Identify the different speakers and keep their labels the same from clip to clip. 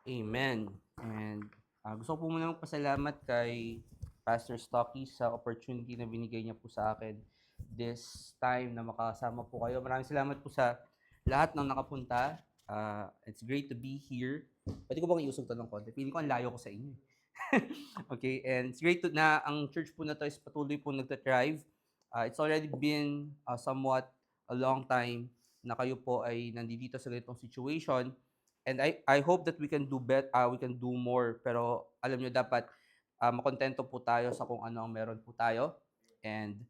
Speaker 1: Amen. And gusto ko po muna magpasalamat kay Pastor Stocky sa opportunity na binigay niya po sa akin this time na makasama po kayo. Maraming salamat po sa lahat ng nakapunta. It's great to be here. Pwede ko bang iusog to ng konti? Feeling ko ang layo ko sa inyo. Okay, and it's great na ang church po na to is patuloy po nagta-thrive. It's already been somewhat a long time na kayo po ay nandito sa ganitong situation. And I hope that we can we can do more. Pero alam nyo, dapat makontento po tayo sa kung ano ang meron po tayo. And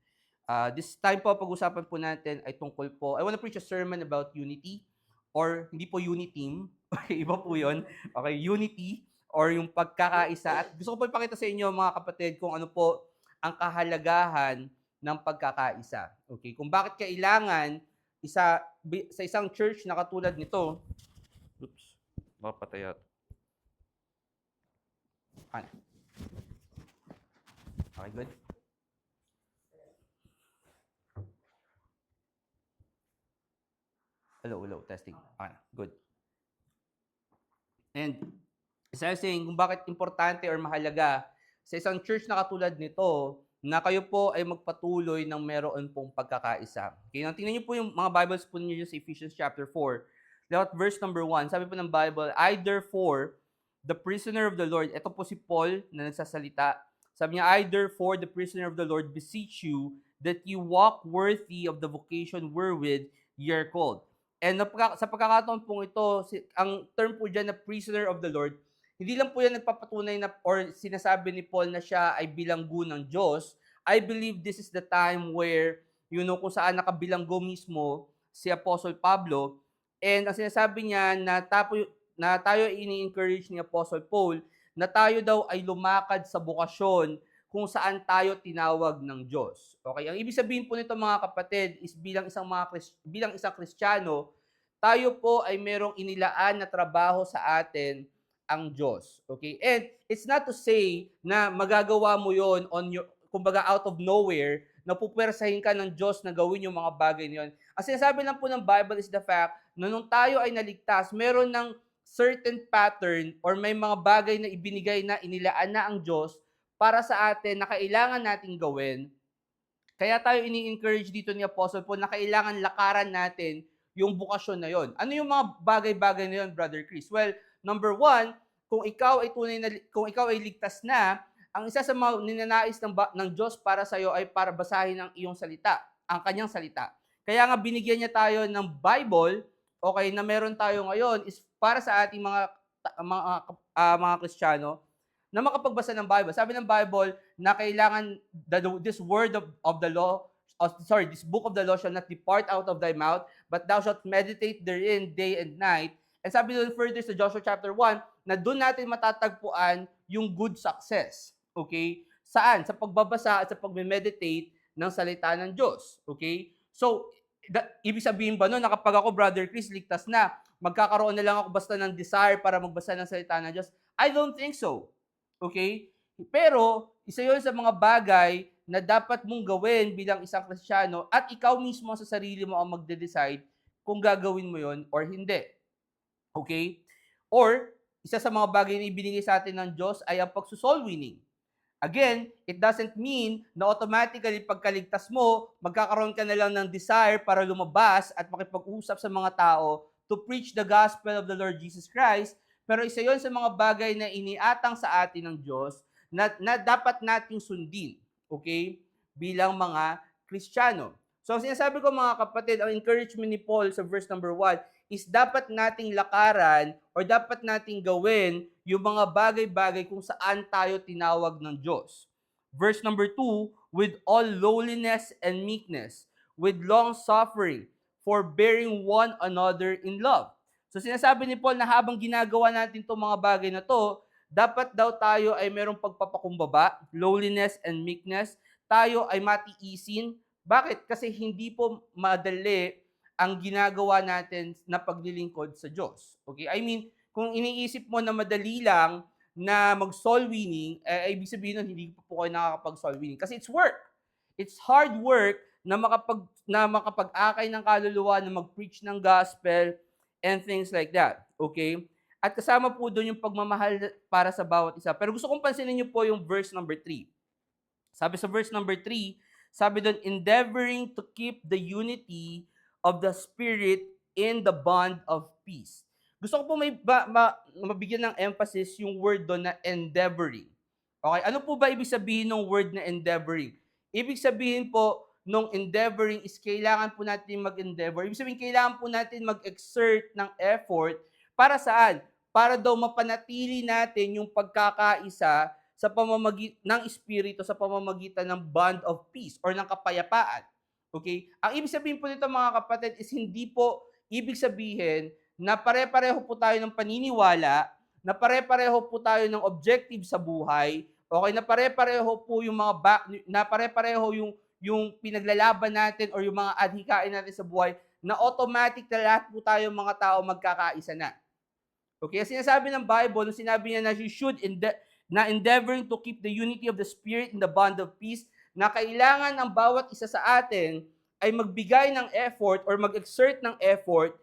Speaker 1: this time po, pag-usapan po natin ay tungkol po, I want to preach a sermon about unity, or hindi po uniteam, okay, iba po yun. Okay, unity, or yung pagkakaisa. At gusto ko po ipakita sa inyo, mga kapatid, kung ano po ang kahalagahan ng pagkakaisa. Okay, kung bakit kailangan sa isang church na katulad nito. Oops, mapatay at. Okay, good. Hello, testing. Okay, good. And as I was saying, kung bakit importante or mahalaga sa isang church na katulad nito, na kayo po ay magpatuloy ng meron pong pagkakaisa. Okay, tingnan niyo po yung mga Bibles po niyo sa Ephesians chapter 4. Lewat verse number 1, sabi po ng Bible, I therefore, the prisoner of the Lord, ito po si Paul na nagsasalita. Sabi niya, I therefore, the prisoner of the Lord, beseech you that you walk worthy of the vocation wherewith ye are called. And sa pagkakataon pong ito, ang term po dyan na prisoner of the Lord, hindi lang po yan nagpapatunay na or sinasabi ni Paul na siya ay bilanggo ng Diyos. I believe this is the time where, kung saan nakabilanggo mismo si Apostle Pablo. And ang sinasabi niya na tayo ini-encourage ni Apostle Paul na tayo daw ay lumakad sa bukasyon kung saan tayo tinawag ng Diyos. Okay, ang ibig sabihin po nito, mga kapatid, is bilang isang Kristiyano, tayo po ay merong inilaan na trabaho sa atin ang Diyos. Okay? And it's not to say na magagawa mo yon kumbaga out of nowhere, na pupwersahin ka ng Diyos na gawin yung mga bagay niyon. Ang sinasabi lang po ng Bible is the fact na nung tayo ay naligtas, meron ng certain pattern or may mga bagay na ibinigay na inilaan na ang Diyos para sa atin na kailangan nating gawin. Kaya tayo ini-encourage dito ni Apostle Paul na kailangan lakaran natin yung bukasyon na yon. Ano yung mga bagay-bagay na yon, Brother Chris? Well, number one, kung ikaw ay ligtas na, ang isa sa mga ninanais ng Diyos para sa iyo ay para basahin ang iyong salita, ang kanyang salita. Kaya nga binigyan niya tayo ng Bible, okay, na meron tayo ngayon is para sa ating mga Kristiyano na makapagbasa ng Bible. Sabi ng Bible na kailangan this word of the law, this book of the law shall not depart out of thy mouth, but thou shalt meditate therein day and night. And sabi doon further sa Joshua chapter 1, na doon natin matatagpuan yung good success. Okay? Saan? Sa pagbabasa at sa pagme-meditate ng salita ng Diyos. Okay? So, ibig sabihin ba nun na kapag ako, Brother Chris, ligtas na, magkakaroon na lang ako basta ng desire para magbasa ng salita ng Diyos? I don't think so. Okay? Pero, isa yun sa mga bagay na dapat mong gawin bilang isang Kristiyano at ikaw mismo sa sarili mo ang magde-decide kung gagawin mo yon or hindi. Okay? Or, isa sa mga bagay na ibinigay sa atin ng Diyos ay ang pagsusoul winning. Again, it doesn't mean na automatically pagkaligtas mo, magkakaroon ka na lang ng desire para lumabas at makipag-usap sa mga tao to preach the gospel of the Lord Jesus Christ. Pero isa yon sa mga bagay na iniatang sa atin ng Diyos na dapat nating sundin, okay, bilang mga Kristiyano. So, sinasabi ko, mga kapatid, ang encouragement ni Paul sa verse number 1 is dapat nating lakaran or dapat nating gawin yung mga bagay-bagay kung saan tayo tinawag ng Diyos. Verse number 2, with all lowliness and meekness, with long suffering, forbearing one another in love. So sinasabi ni Paul na habang ginagawa natin itong mga bagay na to, dapat daw tayo ay merong pagpapakumbaba, lowliness and meekness, tayo ay matiisin. Bakit? Kasi hindi po madali ang ginagawa natin na paglilingkod sa Diyos. Okay? I mean, kung iniisip mo na madali lang na mag-soul winning, ibig sabihin nun, hindi po kayo nakakapag-soul winning. Kasi it's work. It's hard work na makapag-akay ng kaluluwa, na mag-preach ng gospel, and things like that. Okay? At kasama po doon yung pagmamahal para sa bawat isa. Pero gusto kong pansinin niyo po yung verse number 3. Sabi sa verse number 3, sabi doon, endeavoring to keep the unity of the Spirit in the bond of peace. Gusto ko po mabigyan ng emphasis yung word doon na endeavoring. Okay, ano po ba ibig sabihin ng word na endeavoring? Ibig sabihin po, nung endeavoring is kailangan po natin mag-endeavor. Ibig sabihin, kailangan po natin mag-exert ng effort. Para saan? Para daw mapanatili natin yung pagkakaisa sa pamamagitan ng espiritu, sa pamamagitan ng bond of peace or ng kapayapaan. Okay? Ang ibig sabihin po nito mga kapatid is hindi po ibig sabihin na pare-pareho po tayo ng paniniwala, na pare-pareho po tayo ng objective sa buhay, okay, na pare-pareho po yung na pare-pareho yung pinaglalaban natin or yung mga adhikain natin sa buhay, na automatic na lahat po tayo mga tao magkakaisa na. Okay, sinasabi ng Bible, nung sinabi niya na you should endeavoring to keep the unity of the Spirit in the bond of peace, na kailangan ng bawat isa sa atin ay magbigay ng effort or mag-exert ng effort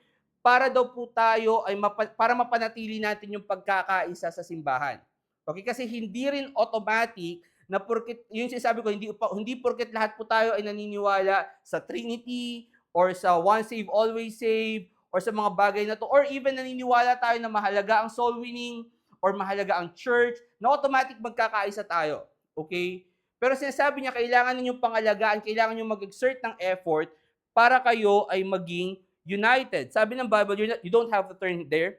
Speaker 1: para daw po tayo ay para mapanatili natin yung pagkakaisa sa simbahan. Okay, kasi hindi rin automatic na porket, yung sinasabi ko, hindi porket lahat po tayo ay naniniwala sa Trinity or sa once saved, always saved, or sa mga bagay na to, or even naniniwala tayo na mahalaga ang soul winning or mahalaga ang church, na automatic magkakaisa tayo. Okay? Pero sinasabi niya, kailangan ninyong pangalagaan, kailangan ninyong mag-exert ng effort para kayo ay maging united. Sabi ng Bible, you don't have to turn there.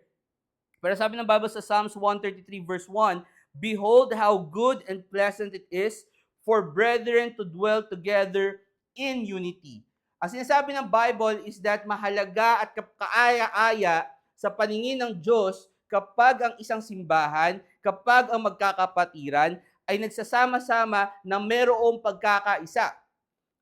Speaker 1: Pero sabi ng Bible sa Psalms 133 verse 1, behold how good and pleasant it is for brethren to dwell together in unity. Ang sinasabi ng Bible is that mahalaga at kaaya-aya sa paningin ng Diyos kapag ang isang simbahan, kapag ang magkakapatiran ay nagsasama-sama na mayroong pagkakaisa.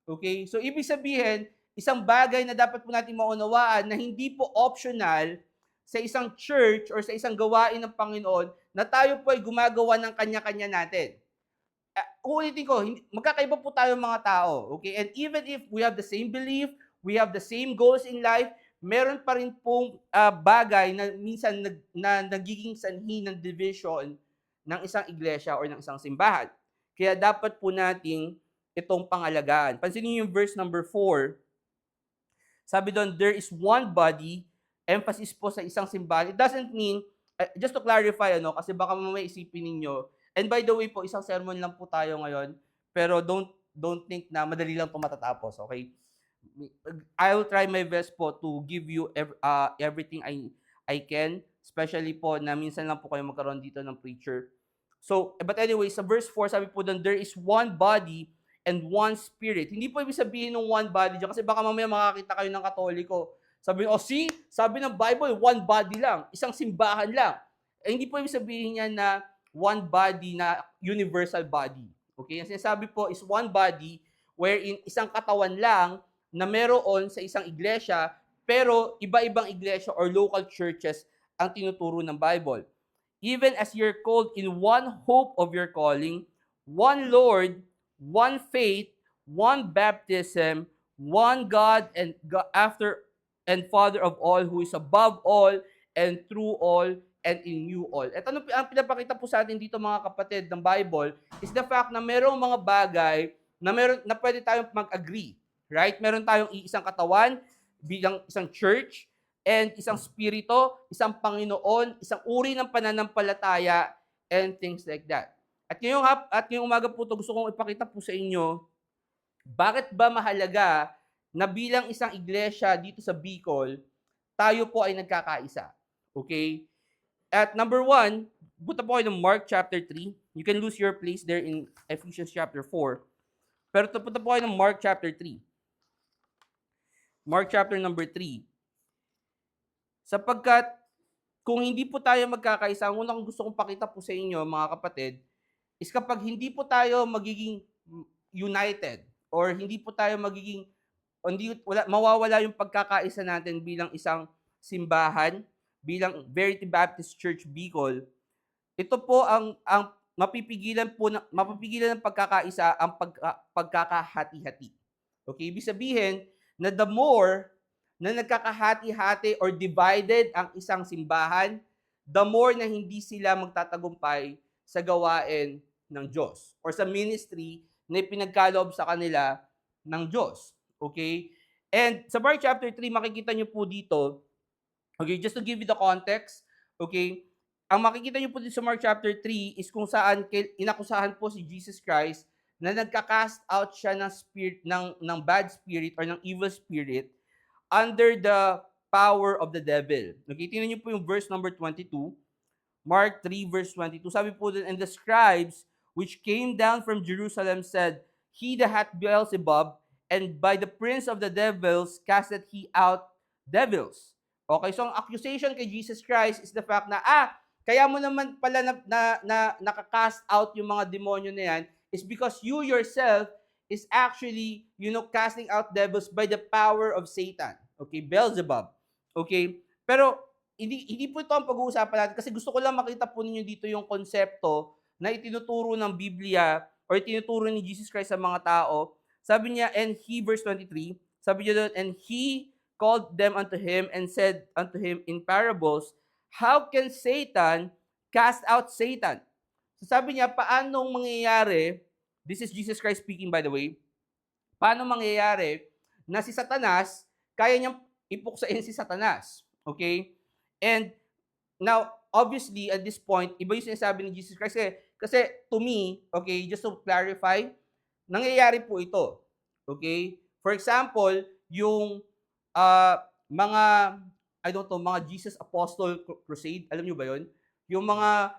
Speaker 1: Okay? So, ibig sabihin, isang bagay na dapat po natin maunawaan na hindi po optional sa isang church or sa isang gawain ng Panginoon na tayo po ay gumagawa ng kanya-kanya natin. Ulitin ko, magkakaiba po tayo mga tao. Okay? And even if we have the same belief, we have the same goals in life, meron pa rin pong bagay na minsan na nagiging sanhi ng division ng isang iglesia or ng isang simbahan. Kaya dapat po nating itong pangalagaan. Pansinin niyo yung verse number 4. Sabi doon, there is one body, emphasis po sa isang simbahan. It doesn't mean, just to clarify, kasi baka mamaya isipin ninyo, and by the way po, isang sermon lang po tayo ngayon, pero don't think na madali lang ito matatapos, okay? I will try my best po to give you everything I can, especially po na minsan lang po kayo magkaroon dito ng preacher. So, but anyway, sa verse 4, sabi po doon, there is one body and one spirit. Hindi po ibig sabihin ng one body dyan, kasi baka mamaya makakita kayo ng Katoliko. Sabi, see, sabi ng Bible, one body lang, isang simbahan lang. Hindi po ibig sabihin niya na one body na universal body. Okay? Ang sinasabi po is one body wherein isang katawan lang na meron sa isang iglesia, pero iba-ibang iglesia or local churches ang tinuturo ng Bible. Even as you're called in one hope of your calling, one Lord, one faith, one baptism, one God and Father of all, who is above all and through all and in you all. At ano ang pinapakita po sa atin dito mga kapatid ng Bible is the fact na merong mga bagay na pwede tayong mag-agree. Right? Meron tayong isang katawan bilang isang church and isang spirito, isang Panginoon, isang uri ng pananampalataya and things like that. At ngayong umaga po ito, gusto kong ipakita po sa inyo bakit ba mahalaga na bilang isang iglesia dito sa Bicol, tayo po ay nagkakaisa. Okay? At number 1, punta po kayo ng Mark chapter 3. You can lose your place there in Ephesians chapter 4. Pero punta po kayo ng Mark chapter 3. Mark chapter number 3. Sapagkat kung hindi po tayo magkakaisa, ang unang gusto kong pakita po sa inyo, mga kapatid, is kapag hindi po tayo magiging united or hindi po tayo mawawala yung pagkakaisa natin bilang isang simbahan, bilang Verity Baptist Church Bicol, ito po ang mapipigilan ng pagkakaisa ang pagkakahati-hati. Okay, ibig sabihin na the more na nagkakahati-hati or divided ang isang simbahan, the more na hindi sila magtatagumpay sa gawain ng Diyos or sa ministry na ipinagkaloob sa kanila ng Diyos. Okay? And sa Mark chapter 3, makikita nyo po dito, okay, just to give you the context, okay, ang makikita nyo po dito sa Mark chapter 3 is kung saan inakusahan po si Jesus Christ na nagka-cast out siya ng spirit, ng bad spirit or ng evil spirit under the power of the devil. Okay, tingnan niyo po yung verse number 22. Mark 3 verse 22. Sabi po din, and the scribes which came down from Jerusalem said, He that hath Beelzebub, and by the prince of the devils casteth he out devils. Okay, so ang accusation kay Jesus Christ is the fact na, kaya mo naman pala nakaka-cast out yung mga demonyo na yan is because you yourself is actually, casting out devils by the power of Satan. Okay, Beelzebub. Okay, pero hindi po ito ang pag-uusapan natin kasi gusto ko lang makita po ninyo dito yung konsepto na itinuturo ng Biblia or itinuturo ni Jesus Christ sa mga tao. Sabi niya, and he, verse 23, sabi niya doon, and he called them unto him and said unto him in parables, how can Satan cast out Satan? So sabi niya, paano mangyayari, this is Jesus Christ speaking by the way, paano mangyayari na si Satanas, kaya niyang ipuksain si Satanas. Okay? And now, obviously, at this point, iba yung sinasabi ni Jesus Christ. Kasi to me, okay, just to clarify, nangyayari po ito. Okay? For example, yung mga, mga Jesus Apostle Crusade, alam niyo ba yun? Yung mga,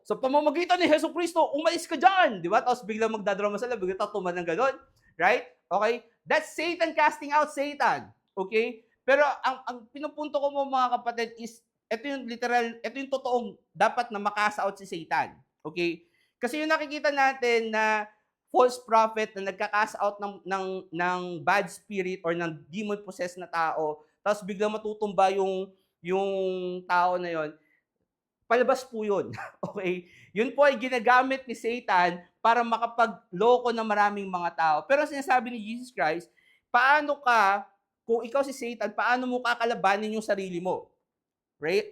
Speaker 1: sa pamamagitan ni Hesus Kristo, umalis ka dyan! Di ba? Tapos biglang magdadrama sila, biglang tatuman ng gano'n. Right? Okay? That's Satan casting out Satan. Okay? Pero ang pinupunto ko mo mga kapatid is, ito yung literal, ito yung totoong dapat na makasa out si Satan. Okay? Kasi yung nakikita natin na false prophet na nagka-cast out ng bad spirit or ng demon-possessed na tao, tapos biglang matutumba yung tao na yon, palabas po yun. Okay? Yun po ay ginagamit ni Satan para makapagloko ng maraming mga tao. Pero sinasabi ni Jesus Christ, paano ka, kung ikaw si Satan, paano mo kakalabanin yung sarili mo? Right?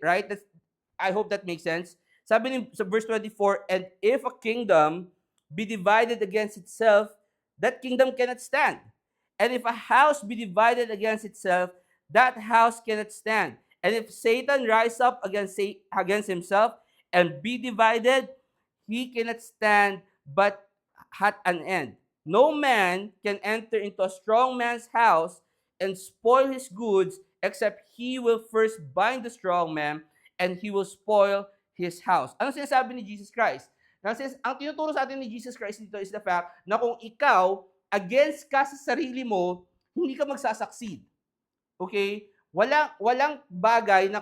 Speaker 1: I hope that makes sense. Sabi ni sa verse 24, and if a kingdom be divided against itself, that kingdom cannot stand. And if a house be divided against itself, that house cannot stand. And if Satan rise up against himself and be divided, he cannot stand but hath an end. No man can enter into a strong man's house and spoil his goods, except he will first bind the strong man, and he will spoil his house. Ano sinasabi ni Jesus Christ? Ang tinuturo sa atin ni Jesus Christ dito is the fact na kung ikaw, against ka sa sarili mo, hindi ka magsasucceed. Okay? Walang bagay na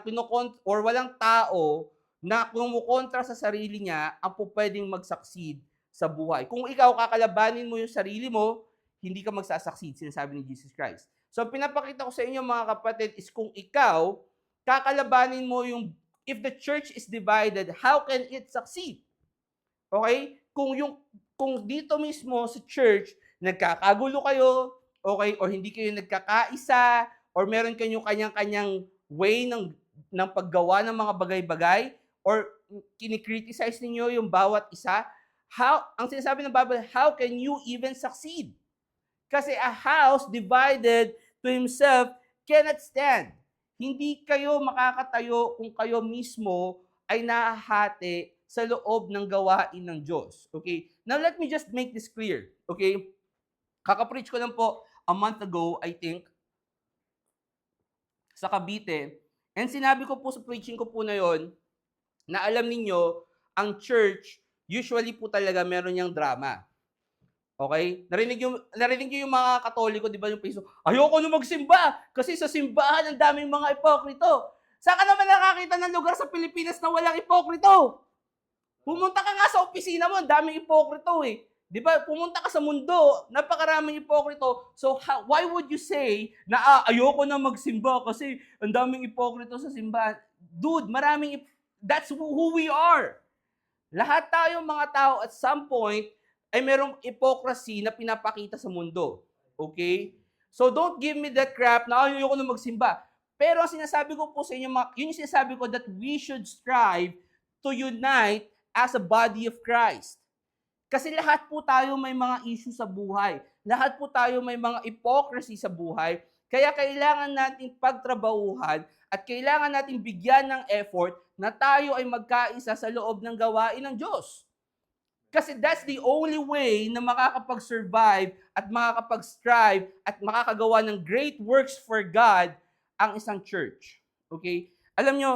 Speaker 1: or walang tao na kumukontra sa sarili niya ang pwedeng mag-succeed sa buhay. Kung ikaw kakalabanin mo yung sarili mo, hindi ka magsasucceed, sinasabi ni Jesus Christ. So, pinapakita ko sa inyo mga kapatid is kung ikaw, kakalabanin mo yung, if the church is divided, how can it succeed? Okay? Kung dito mismo sa church, nagkakagulo kayo, okay, or hindi kayo nagkakaisa, or meron kayong kanyang-kanyang way ng paggawa ng mga bagay-bagay, or kinikriticize ninyo yung bawat isa, ang sinasabi ng Bible, how can you even succeed? Kasi a house divided to himself cannot stand. Hindi kayo makakatayo kung kayo mismo ay nahahati sa loob ng gawain ng Diyos. Okay? Now, let me just make this clear. Okay? Kakapreach ko lang po a month ago, I think, sa Cavite. And sinabi ko po sa preaching ko po na yon na alam ninyo, ang church, usually po talaga meron niyang drama. Okay? Narinig niyo yung mga Katoliko, di ba yung piso, ayoko na magsimba kasi sa simbahan ang daming mga ipokrito. Saan ka naman nakakita ng lugar sa Pilipinas na walang ipokrito? Pumunta ka nga sa opisina mo, ang daming ipokrito eh. Di ba? Pumunta ka sa mundo, napakaraming ipokrito. So, why would you say na ayoko na magsimba kasi ang daming ipokrito sa simbahan? Dude, that's who we are. Lahat tayong mga tao at some point ay merong hypocrisy na pinapakita sa mundo. Okay? So don't give me that crap na ayoko na magsimba. Pero ang sinasabi ko po sa inyo, yun yung sinasabi ko that we should strive to unite as a body of Christ. Kasi lahat po tayo may mga issue sa buhay. Lahat po tayo may mga hypocrisy sa buhay. Kaya kailangan nating pagtrabahuhan at kailangan nating bigyan ng effort na tayo ay magkaisa sa loob ng gawain ng Diyos. Kasi that's the only way na makakapag-survive at makakapag-strive at makakagawa ng great works for God ang isang church. Okay? Alam nyo,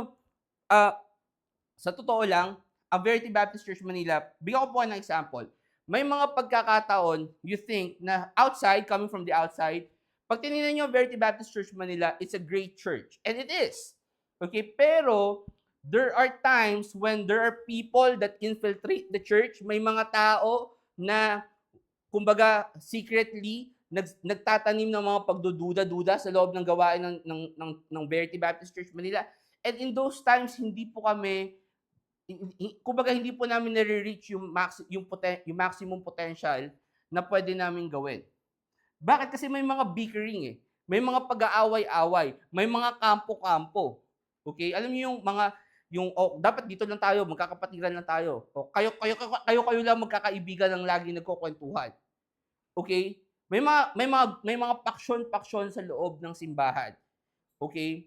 Speaker 1: sa totoo lang, ang Verity Baptist Church Manila, bigyan ko po ng example. May mga pagkakataon, you think, na outside, coming from the outside, pag tinignan nyo Verity Baptist Church Manila, it's a great church. And it is. Okay? Pero, there are times when there are people that infiltrate the church. May mga tao na, kumbaga, secretly, nagtatanim ng mga pagdududa-duda sa loob ng gawain ng Verity Baptist Church Manila. And in those times, hindi po kami, kumbaga, hindi po namin nare-reach yung maximum potential na pwede namin gawin. Bakit? Kasi may mga bickering eh. May mga pag-aaway-away. May mga kampo-kampo. Okay? Alam niyo dapat dito lang tayo, magkakapatiran lang tayo. O kayo lang magkakaibigan lang lagi nagkukwentuhan. Okay? May mga paksyon sa loob ng simbahan. Okay?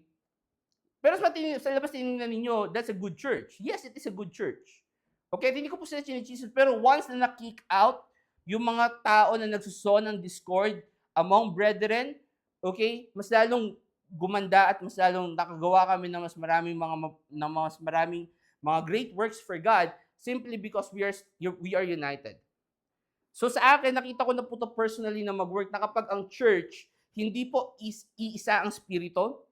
Speaker 1: Pero sa labas tinignan ninyo, that's a good church. Yes, it is a good church. Okay, hindi ko po sila chinichismis, pero once na na-kick out yung mga tao na nagsuso ng discord among brethren, okay, mas lalong gumanda at mas lalong nakagawa kami ng mas maraming mga great works for God simply because we are united. So sa akin, nakita ko na po to personally na mag-work na kapag ang church, hindi po iisa ang spirito,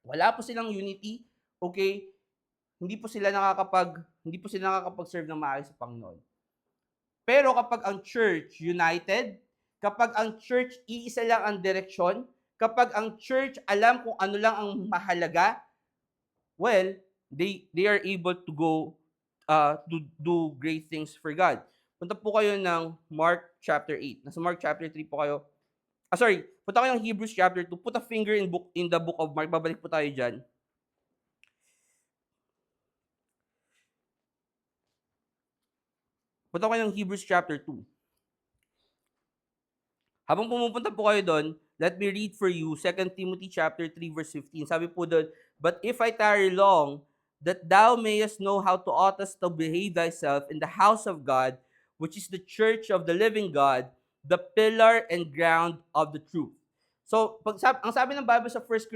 Speaker 1: wala po silang unity, okay, hindi po sila nakakapag-serve ng maayos sa Panginoon. Pero kapag ang church united, kapag ang church iisa lang ang direksyon, kapag ang church alam kung ano lang ang mahalaga, well, they are able to go to do great things for God. Punta po kayo ng Mark chapter 8. Nasa Mark chapter 3 po kayo. Punta kayo ng Hebrews chapter 2. Put a finger in the book of Mark. Babalik po tayo dyan. Punta kayo ng Hebrews chapter 2. Habang pumupunta po kayo doon, let me read for you 2 Timothy chapter 3 verse 15. Sabi po doon, "But if I tarry long, that thou mayest know how to oughtest to behave thyself in the house of God, which is the church of the living God, the pillar and ground of the truth." So, ang sabi ng Bible sa 1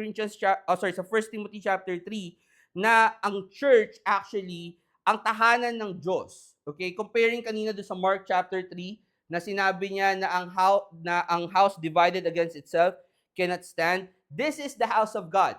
Speaker 1: Timothy chapter 3, na ang church actually, ang tahanan ng Diyos. Okay? Comparing kanina doon sa Mark chapter 3, na sinabi niya na ang house divided against itself cannot stand. This is the house of God.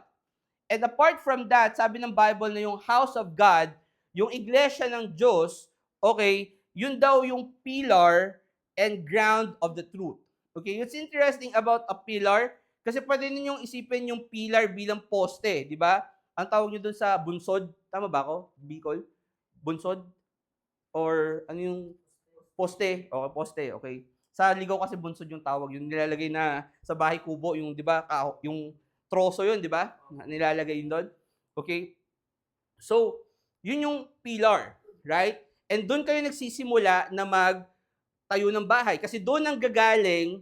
Speaker 1: And apart from that, sabi ng Bible na yung house of God, yung iglesia ng Diyos, okay, yun daw yung pillar and ground of the truth. Okay, what's interesting about a pillar, kasi pwede ninyong isipin yung pillar bilang poste, di ba? Ang tawag nyo dun sa bunsod, tama ba ako? Bicol? Bunsod? Or ano yung poste? Okay, poste, okay. Sa Ligaw kasi bunsod yung tawag, yung nilalagay na sa bahay kubo, yung di ba, yung troso yun, di ba? Nilalagay yun doon. Okay? So, yun yung pillar, right? And doon kayo nagsisimula na magtayo ng bahay. Kasi doon ang gagaling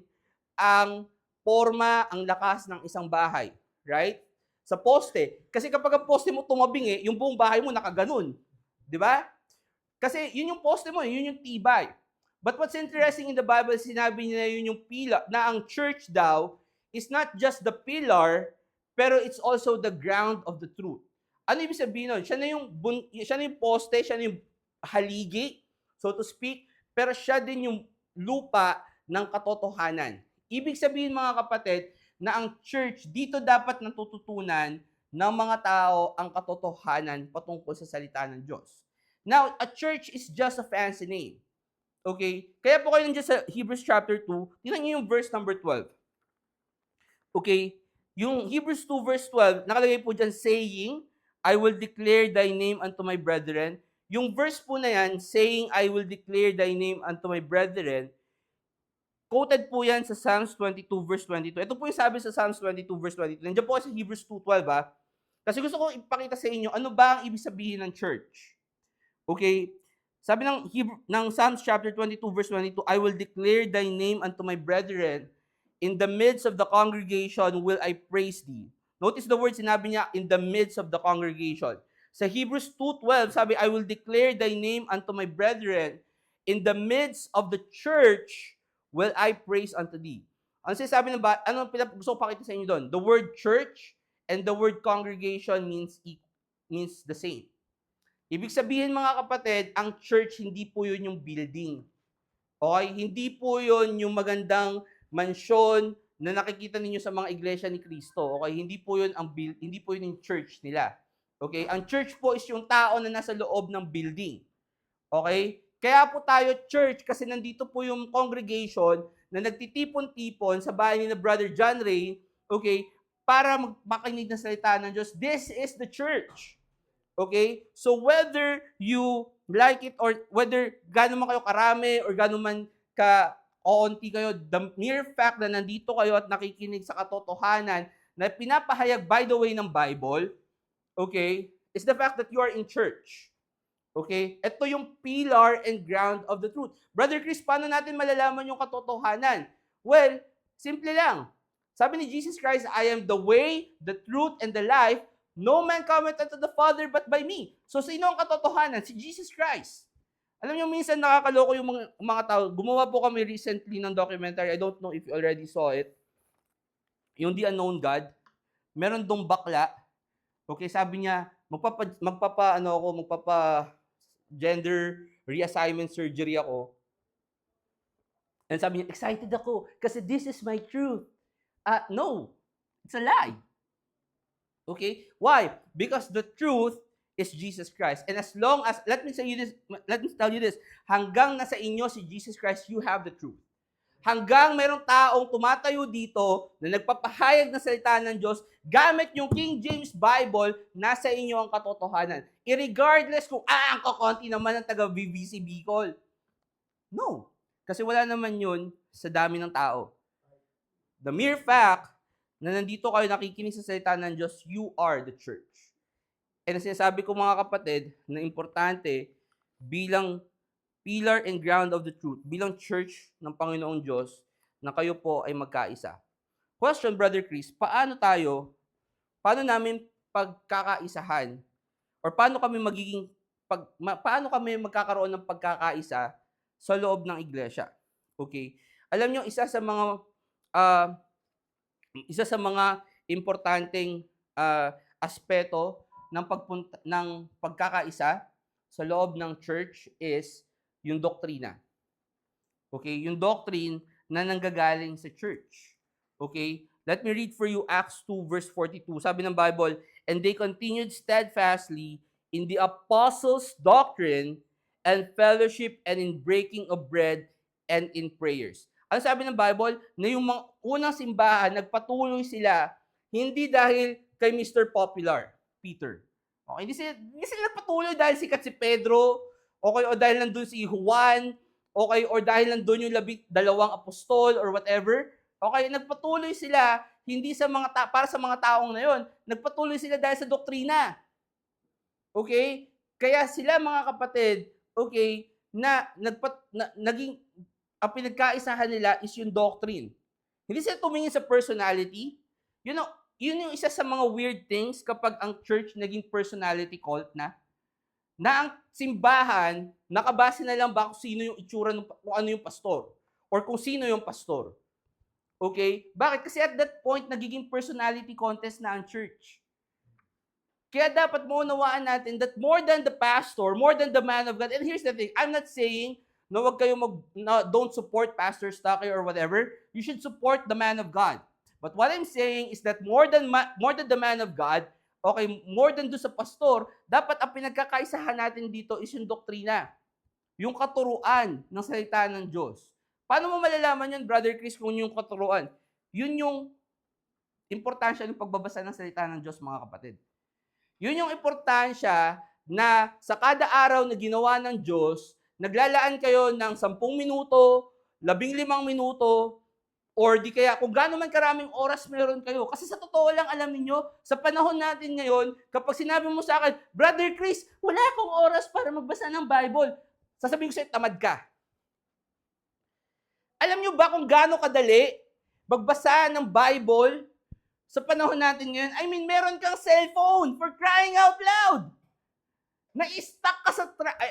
Speaker 1: ang forma, ang lakas ng isang bahay. Right? Sa poste. Kasi kapag ang poste mo tumabing yung buong bahay mo nakaganon. Di ba? Kasi yun yung poste mo, yun yung tibay. But what's interesting in the Bible, sinabi niya yun yung pillar, na ang church daw is not just the pillar, pero it's also the ground of the truth. Ano ibig sabihin nun? Siya na yung poste, siya na yung haligi, so to speak, pero siya din yung lupa ng katotohanan. Ibig sabihin mga kapatid, na ang church dito dapat natututunan ng mga tao ang katotohanan patungkol sa salita ng Diyos. Now, a church is just a fancy name. Okay? Kaya po kayo nandiyan sa Hebrews chapter 2, tingnan niyo yung verse number 12. Okay? Yung Hebrews 2 verse 12, nakalagay po dyan, saying, I will declare thy name unto my brethren. Yung verse po na yan, saying, I will declare thy name unto my brethren, Quoted po yan sa Psalms 22 verse 22. Ito po yung sabi sa Psalms 22 verse 22. Nandiyan po sa Hebrews 2:12 ha. Kasi gusto ko ipakita sa inyo ano ba ang ibig sabihin ng church. Okay? Sabi ng Psalms chapter 22 verse 22, I will declare thy name unto my brethren. In the midst of the congregation will I praise thee. Notice the word sinabi niya, in the midst of the congregation. Sa Hebrews 2:12, sabi, I will declare thy name unto my brethren. In the midst of the church will I praise unto thee. Ano sinasabi ng gusto ko pakita sa inyo doon? The word church and the word congregation means the same. Ibig sabihin mga kapatid, ang church hindi po yun yung building. Okay? Hindi po yun yung magandang mansyon na nakikita ninyo sa mga iglesia ni Cristo. Okay? Hindi po yun yung church nila. Okay? Ang church po is yung tao na nasa loob ng building. Okay? Kaya po tayo church kasi nandito po yung congregation na nagtitipon-tipon sa bahay ni na Brother John Ray, okay, para makinig ng salita ng Diyos. This is the church. Okay? So whether you like it or whether gano'n man kayo karami or gano'n man ka-oonti kayo, the mere fact na nandito kayo at nakikinig sa katotohanan na pinapahayag by the way ng Bible, okay, is the fact that you are in church. Okay? Ito yung pillar and ground of the truth. Brother Chris, paano natin malalaman yung katotohanan? Well, simple lang. Sabi ni Jesus Christ, I am the way, the truth, and the life. No man cometh unto the Father but by me. So, sino ang katotohanan? Si Jesus Christ. Alam niyo, minsan nakakaloko yung mga tao. Gumawa po kami recently ng documentary. I don't know if you already saw it. Yung The Unknown God. Meron dong bakla. Okay, sabi niya, magpapa gender reassignment surgery ako. And sabi niya, excited ako kasi this is my truth. No, it's a lie. Okay? Why? Because the truth is Jesus Christ. And as long as, let me tell you this, hanggang nasa inyo si Jesus Christ, you have the truth. Hanggang mayroong taong tumatayo dito na nagpapahayag ng salita ng Diyos, gamit yung King James Bible, nasa inyo ang katotohanan. Irregardless kung, ang kakonti naman ng taga-BBC Bicol. No. Kasi wala naman yun sa dami ng tao. The mere fact na nandito kayo nakikinig sa salita ng Diyos, you are the church. And sinasabi ko mga kapatid, na importante bilang pillar and ground of the truth, bilang church ng Panginoong Diyos, na kayo po ay magkaisa. Question, Brother Chris, paano namin pagkakaisahan? Or paano kami magkakaroon ng pagkakaisa sa loob ng iglesia? Okay? Alam niyo, isa sa mga importanteng aspeto ng pagkakaisa sa loob ng church is yung doktrina. Okay? Yung doctrine na nanggagaling sa church. Okay? Let me read for you Acts 2 verse 42. Sabi ng Bible, and they continued steadfastly in the apostles' doctrine and fellowship and in breaking of bread and in prayers. Ano sabi ng Bible? Na yung mga unang simbahan, nagpatuloy sila hindi dahil kay Mr. Popular, Peter. Okay? Hindi sila nagpatuloy dahil sikat si Pedro, okay, o dahil nandun si Juan, okay, or dahil nandun yung 12 apostol or whatever. Okay, nagpatuloy sila hindi para sa mga taong na yon. Nagpatuloy sila dahil sa doktrina. Okay? Kaya sila mga kapatid, okay, ang pinagkaisahan nila is yung doctrine. Hindi sila tumingin sa personality. Yun yung isa sa mga weird things kapag ang church naging personality cult na ang simbahan, nakabase na lang ba kung sino yung itsura kung ano yung pastor or kung sino yung pastor. Okay? Bakit? Kasi at that point, nagiging personality contest na ang church. Kaya dapat maunawaan natin that more than the pastor, more than the man of God, and here's the thing, I'm not saying na wag kayo don't support Pastor Stocky or whatever. You should support the man of God. But what I'm saying is that more than the man of God, okay, more than doon sa pastor, dapat ang pinagkakaisahan natin dito is yung doktrina. Yung katuruan ng salita ng Diyos. Paano mo malalaman yun, Brother Chris, kung yung katuruan? Yun yung importansya ng pagbabasa ng salita ng Diyos, mga kapatid. Yun yung importansya na sa kada araw na ginawa ng Diyos, naglalaan kayo ng 10 minuto, 15 minuto, or di kaya kung gaano man karaming oras meron kayo. Kasi sa totoo lang, alam niyo, sa panahon natin ngayon, kapag sinabi mo sa akin, Brother Chris, wala akong oras para magbasa ng Bible. Sasabihin ko sa'yo, tamad ka. Alam niyo ba kung gaano kadali magbasa ng Bible sa panahon natin ngayon? I mean, meron kang cellphone, for crying out loud. Na-stuck ka sa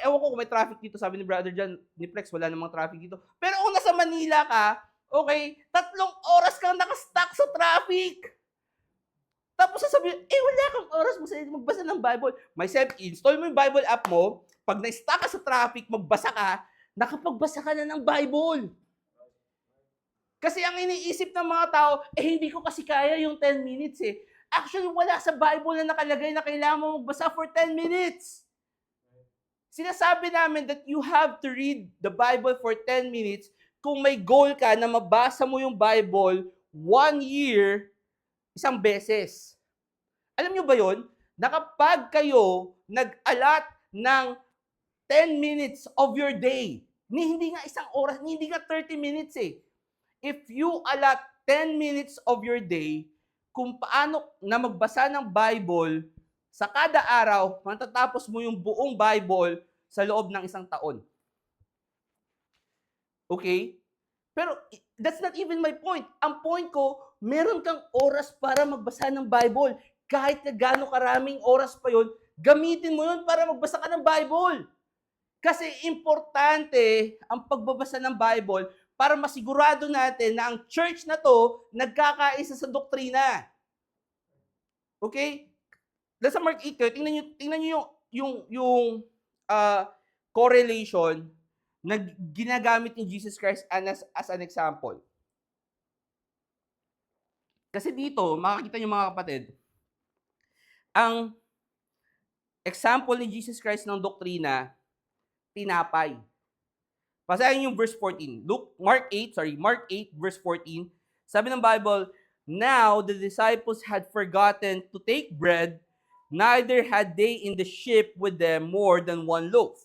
Speaker 1: ewan ko kung may traffic dito, sabi ni Brother John, ni Flex, wala namang traffic dito. Pero kung nasa Manila ka, okay, 3 oras kang nakastuck sa traffic. Tapos sasabihin, wala kang oras magbasa ng Bible. Myself, install mo yung Bible app mo, pag na-stuck ka sa traffic, magbasa ka, nakapagbasa ka na ng Bible. Kasi ang iniisip ng mga tao, hindi ko kasi kaya yung 10 minutes eh. Actually, wala sa Bible na nakalagay na kailangan mo magbasa for 10 minutes. Sinasabi namin that you have to read the Bible for 10 minutes kung may goal ka na mabasa mo yung Bible 1 year, isang beses. Alam nyo ba yun? Na kapag kayo nag-allot ng 10 minutes of your day, hindi nga isang oras, hindi nga 30 minutes eh. If you allot 10 minutes of your day, kung paano na magbasa ng Bible, sa kada araw, matatapos mo yung buong Bible sa loob ng isang taon. Okay? Pero that's not even my point. Ang point ko, meron kang oras para magbasa ng Bible. Kahit na gaano karaming oras pa yun, gamitin mo yun para magbasa ka ng Bible. Kasi importante ang pagbabasa ng Bible para masigurado natin na ang church na to nagkakaisa sa doktrina. Okay? Nasa Mark 8, tingnan niyo yung correlation na ginagamit ni Jesus Christ as an example. Kasi dito, makikita niyo mga kapatid, ang example ni Jesus Christ ng doktrina, tinapay. Basahin yung verse 14. Mark 8 verse 14. Sabi ng Bible, now the disciples had forgotten to take bread, neither had they in the ship with them more than 1 loaf.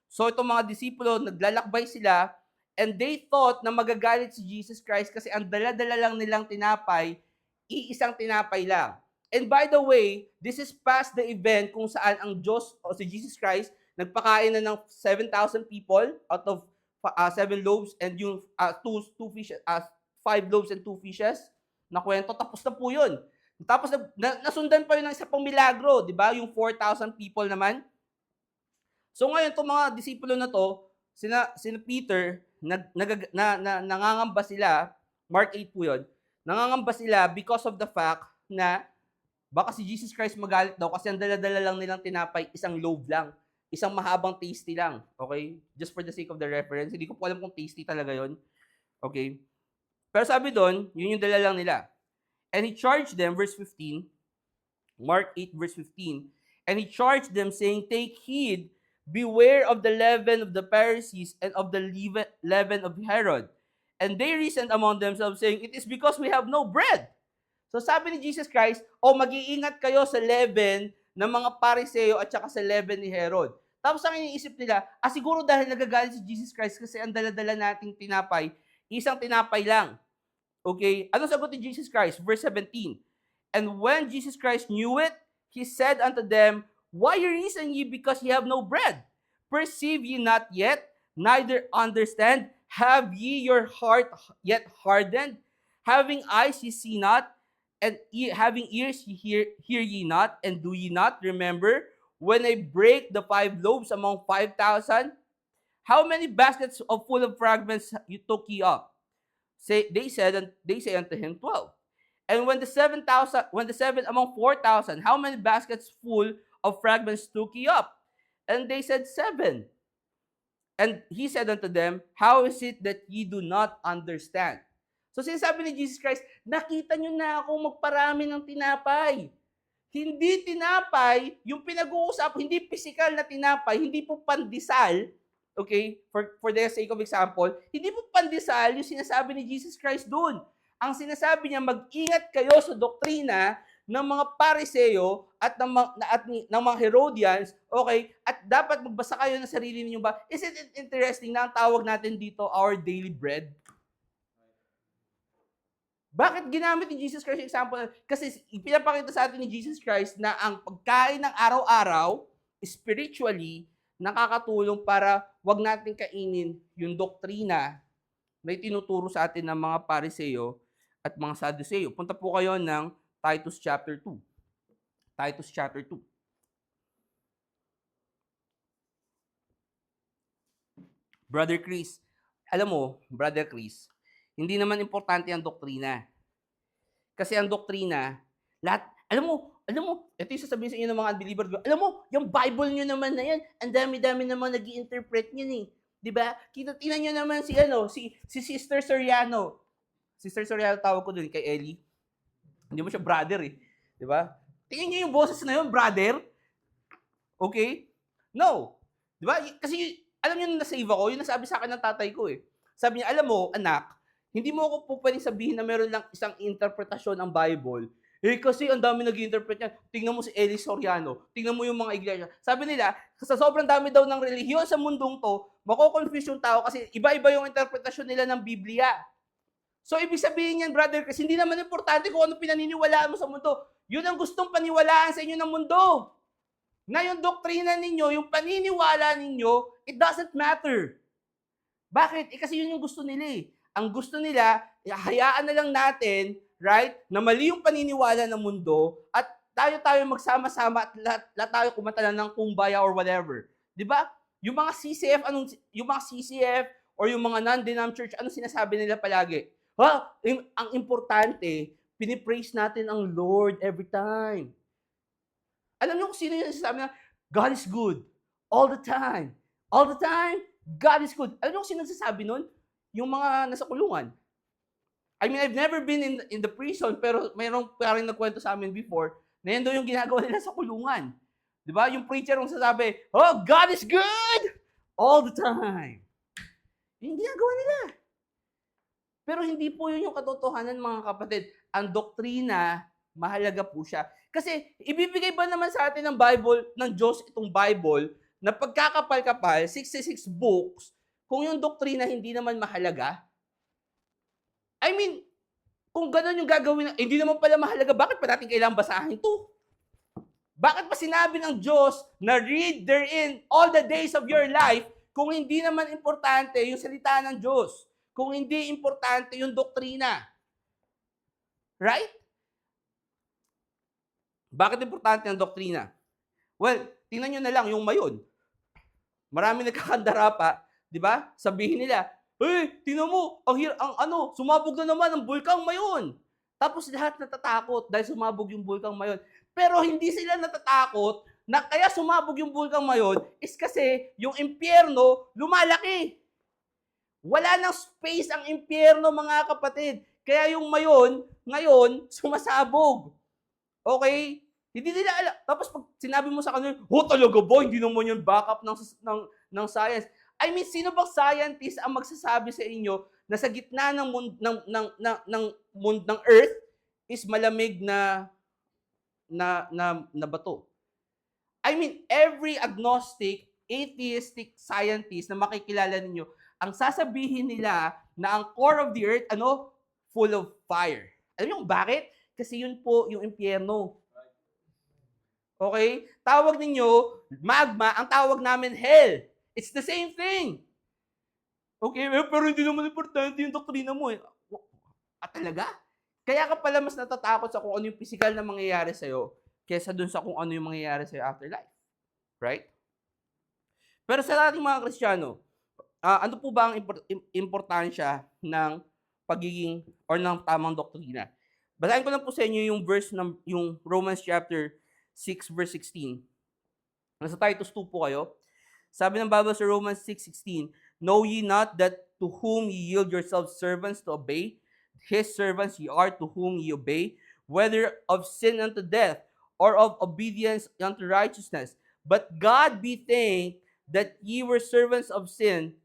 Speaker 1: So itong mga disipulo, naglalakbay sila, and they thought na magagalit si Jesus Christ kasi ang dala-dala lang nilang tinapay, iisang tinapay lang. And by the way, this is past the event kung saan ang Diyos o si Jesus Christ nagpakain na ng 7,000 people out of 7 loaves and yung 5 loaves and 2 fishes na kwento, tapos na po yun. Tapos nasundan pa yun ng isa pang milagro, di ba? Yung 4,000 people naman. So ngayon, itong mga disipulo na to, sina Peter, nangangamba sila, Mark 8 po yun, nangangamba sila because of the fact na baka si Jesus Christ magalit daw kasi ang dala-dala lang nilang tinapay, isang loaf lang. Isang mahabang tasty lang. Okay? Just for the sake of the reference. Hindi ko po alam kung tasty talaga yon. Okay? Pero sabi doon, yun yung dala lang nila. And he charged them, verse 15, Mark 8, verse 15, and he charged them, saying, take heed, beware of the leaven of the Pharisees and of the leaven of Herod. And they reasoned among themselves, saying, it is because we have no bread. So sabi ni Jesus Christ, mag-iingat kayo sa leaven ng mga Pariseo at saka sa leaven ni Herod. Tapos ang iniisip nila, siguro dahil nagagalit si Jesus Christ kasi ang dala-dala nating tinapay, isang tinapay lang. Okay? Ano sagot ni Jesus Christ? Verse 17. And when Jesus Christ knew it, he said unto them, why reason ye because ye have no bread? Perceive ye not yet, neither understand? Have ye your heart yet hardened? Having eyes ye see not, and having ears ye hear ye not, and do ye not remember when I break the 5 loaves among 5,000? How many baskets full of fragments you took ye up? They say unto him 12. And when the 7 among 4,000, how many baskets full of fragments took ye up? And they said 7. And he said unto them, how is it that ye do not understand? So sinasabi ni Jesus Christ, nakita nyo na ako magparami ng tinapay. Hindi tinapay, yung pinag-uusap, hindi physical na tinapay, hindi po pandesal, okay, for the sake of example, hindi po pandesal yung sinasabi ni Jesus Christ doon. Ang sinasabi niya, mag-ingat kayo sa doktrina ng mga Pariseo at ng mga Herodians, okay? At dapat magbasa kayo ng sarili ninyong ba? Isn't it interesting na ang tawag natin dito our daily bread? Bakit ginamit ni Jesus Christ yung example? Kasi pinapakita sa atin ni Jesus Christ na ang pagkain ng araw-araw, spiritually, nakakatulong para wag natin kainin yung doktrina na itinuturo sa atin ng mga Pariseo at mga Sadduceo. Punta po kayo ng Titus chapter 2. Titus chapter 2. Brother Chris, alam mo, Brother Chris, hindi naman importante ang doktrina. Kasi ang doktrina, alam mo, ito yung sasabihin sa inyo ng mga unbeliever, alam mo, yung Bible nyo naman na yan, ang dami-dami naman nag-i-interpret yun eh. Diba? Tingnan nyo naman si Sister Soriano. Sister Soriano tawag ko dun kay Ellie. Hindi mo siya brother eh. Diba? Tingnan nyo yung boses na yun, brother. Okay? No. Diba? Kasi, alam nyo na-save ako, yung nasabi sa akin ng tatay ko eh. Sabi niya, alam mo, anak, hindi mo ako po pwedeng sabihin na meron lang isang interpretasyon ng Bible. Eh kasi ang dami nag-interpret niyan. Tingnan mo si Eli Soriano. Tingnan mo yung mga iglesia. Sabi nila, sa sobrang dami daw ng relihiyon sa mundong to, mako-confuse yung tao kasi iba-iba yung interpretasyon nila ng Biblia. So ibig sabihin yan, brother, kasi hindi naman importante kung ano pinaniniwalaan mo sa mundo. Yun ang gustong paniwalaan sa inyo ng mundo. Na yung doktrina ninyo, yung paniniwala ninyo, it doesn't matter. Bakit? Kasi yun yung gusto nila eh. Ang gusto nila, hayaan na lang natin, right, na mali yung paniniwala ng mundo at tayo magsama-sama at lahat tayo kumanta ng kumbaya or whatever. 'Di ba? Yung mga CCF or yung mga non-denom church, ano sinasabi nila palagi? Ang importante, pinipraise natin ang Lord every time. Alam niyo kung sino yung sinasabi na God is good all the time. All the time, God is good. Alam niyo kung sino nagsasabi nun? Yung mga nasa kulungan. I mean, I've never been in the prison, pero mayroong parang nagkwento sa amin before, na yan daw yung ginagawa nila sa kulungan. Di ba? Yung preacher ang sasabi, oh, God is good all the time. Yung ginagawa nila. Pero hindi po yun yung katotohanan, mga kapatid. Ang doktrina, mahalaga po siya. Kasi, ibibigay ba naman sa atin ng Bible, ng Diyos itong Bible, na pagkakapal-kapal, 66 books, kung yung doktrina hindi naman mahalaga? I mean, kung gano'n yung gagawin, hindi naman pala mahalaga, bakit pa natin kailangang basahin to? Bakit pa sinabi ng Diyos na read therein all the days of your life kung hindi naman importante yung salita ng Diyos? Kung hindi importante yung doktrina? Right? Bakit importante ang doktrina? Well, tingnan nyo na lang yung mayon. Marami nagkakandara pa, di ba? Sabihin nila, tingnan mo, sumabog na naman ang bulkang mayon. Tapos lahat natatakot dahil sumabog yung bulkang mayon. Pero hindi sila natatakot na kaya sumabog yung bulkang mayon is kasi yung impyerno lumalaki. Wala nang space ang impyerno, mga kapatid. Kaya yung mayon, ngayon, sumasabog. Okay? Hindi nila alam. Tapos pag sinabi mo sa kanila, talaga ba? Hindi naman yun backup ng science. I mean, sino bang scientist ang magsasabi sa inyo na sa gitna ng Earth is malamig na bato? I mean, every agnostic, atheistic scientist na makikilala ninyo, ang sasabihin nila na ang core of the Earth, full of fire. Alam niyo kung bakit? Kasi yun po yung impyerno. Okay? Tawag ninyo, magma, ang tawag namin hell. It's the same thing. Okay? Pero hindi naman importante yung doktrina mo. Talaga? Kaya ka pala mas natatakot sa kung ano yung physical na mangyayari sa'yo kesa dun sa kung ano yung mangyayari sa'yo afterlife. Right? Pero sa ating mga Kristiyano, ano po ba ang importansya ng pagiging or ng tamang doktrina? Basahin ko lang po sa inyo yung verse yung Romans chapter 6 verse 16. Nasa Titus 2 po kayo. Sabi ng Bible sa Romans 6:16, know ye not that to whom ye yield yourselves servants to obey, his servants ye are to whom ye obey, whether of sin unto death, or of obedience unto righteousness. But God be thanked that ye were servants of sin,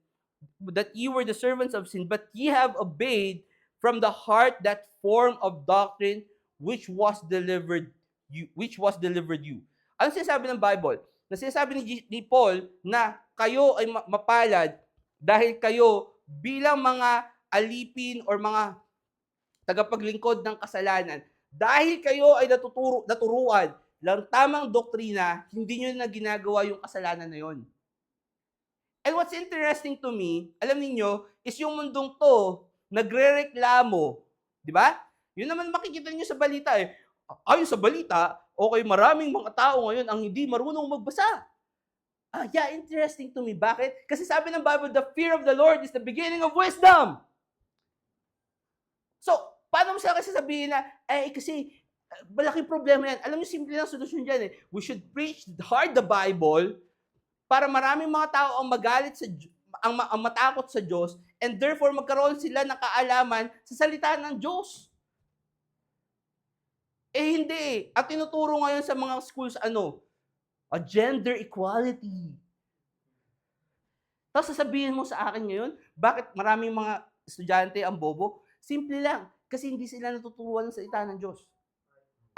Speaker 1: that ye were the servants of sin, but ye have obeyed from the heart that form of doctrine which was delivered you. Ano sinasabi ng Bible? Na sinasabi ni Paul na kayo ay mapalad dahil kayo bilang mga alipin or mga tagapaglingkod ng kasalanan, dahil kayo ay naturuan ng tamang doktrina, hindi nyo na ginagawa yung kasalanan na yon. And what's interesting to me, alam niyo, is yung mundong to, nagrereklamo, di ba? Yun naman makikita niyo sa balita eh. Ayon sa balita, okay, maraming mga tao ngayon ang hindi marunong magbasa. Yeah, interesting to me. Bakit? Kasi sabi ng Bible, the fear of the Lord is the beginning of wisdom. So, paano mo sa akin sasabihin na, kasi malaking problema yan. Alam niyo, simple lang solusyon dyan eh. We should preach hard the Bible para maraming mga tao ang magalit ang matakot sa Diyos, and therefore magkaroon sila ng kaalaman sa salita ng Diyos. Hindi. At tinuturo ngayon sa mga schools, gender equality. Tapos sasabihin mo sa akin ngayon, bakit maraming mga estudyante ang bobo? Simple lang, kasi hindi sila natuturuan ng salita ng Diyos.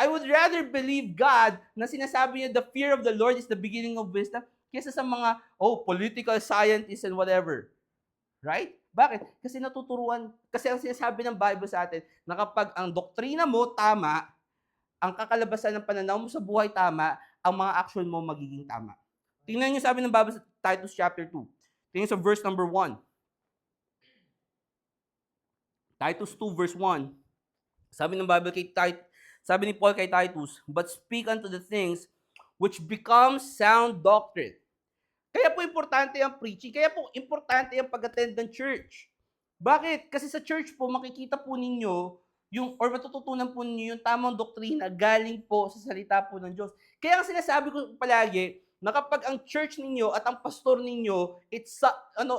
Speaker 1: I would rather believe God na sinasabi niya the fear of the Lord is the beginning of wisdom kaysa sa mga, political scientists and whatever. Right? Bakit? Kasi kasi ang sinasabi ng Bible sa atin, na kapag ang doktrina mo tama, ang kakalabasan ng pananaw mo sa buhay tama, ang mga action mo magiging tama. Tingnan niyo sabi ng Bible sa Titus chapter 2. Tingnan sa verse number 1. Titus 2 verse 1. Sabi ng Bible sabi ni Paul kay Titus, but speak unto the things which become sound doctrine. Kaya po importante ang preaching, kaya po importante ang pag-attend ng church. Bakit? Kasi sa church po, makikita po ninyo or matututunan po ninyo yung tamang doktrina galing po sa salita po ng Diyos. Kaya ang sinasabi ko palagi, na kapag ang church ninyo at ang pastor ninyo,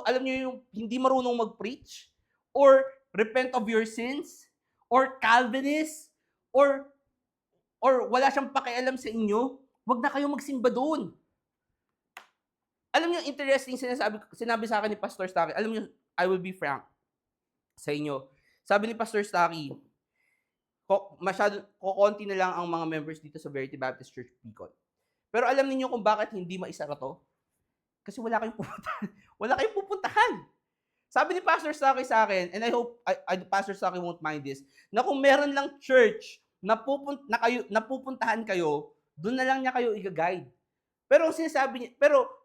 Speaker 1: alam niyo yung hindi marunong mag-preach, or repent of your sins, or Calvinist, or wala siyang pakialam sa inyo, wag na kayo magsimba doon. Alam niyo, interesting sinabi sa akin ni Pastor Staki. Alam niyo, I will be frank sa inyo. Sabi ni Pastor Staki, konti na lang ang mga members dito sa Verity Baptist Church Bicol. Pero alam niyo kung bakit hindi maisara to? Kasi wala kayong pupuntahan. Wala kayong pupuntahan. Sabi ni Pastor Staki sa akin, and I hope Pastor Staki won't mind this, na kung meron lang church na pupuntahan kayo, doon na lang niya kayo i-guide. Pero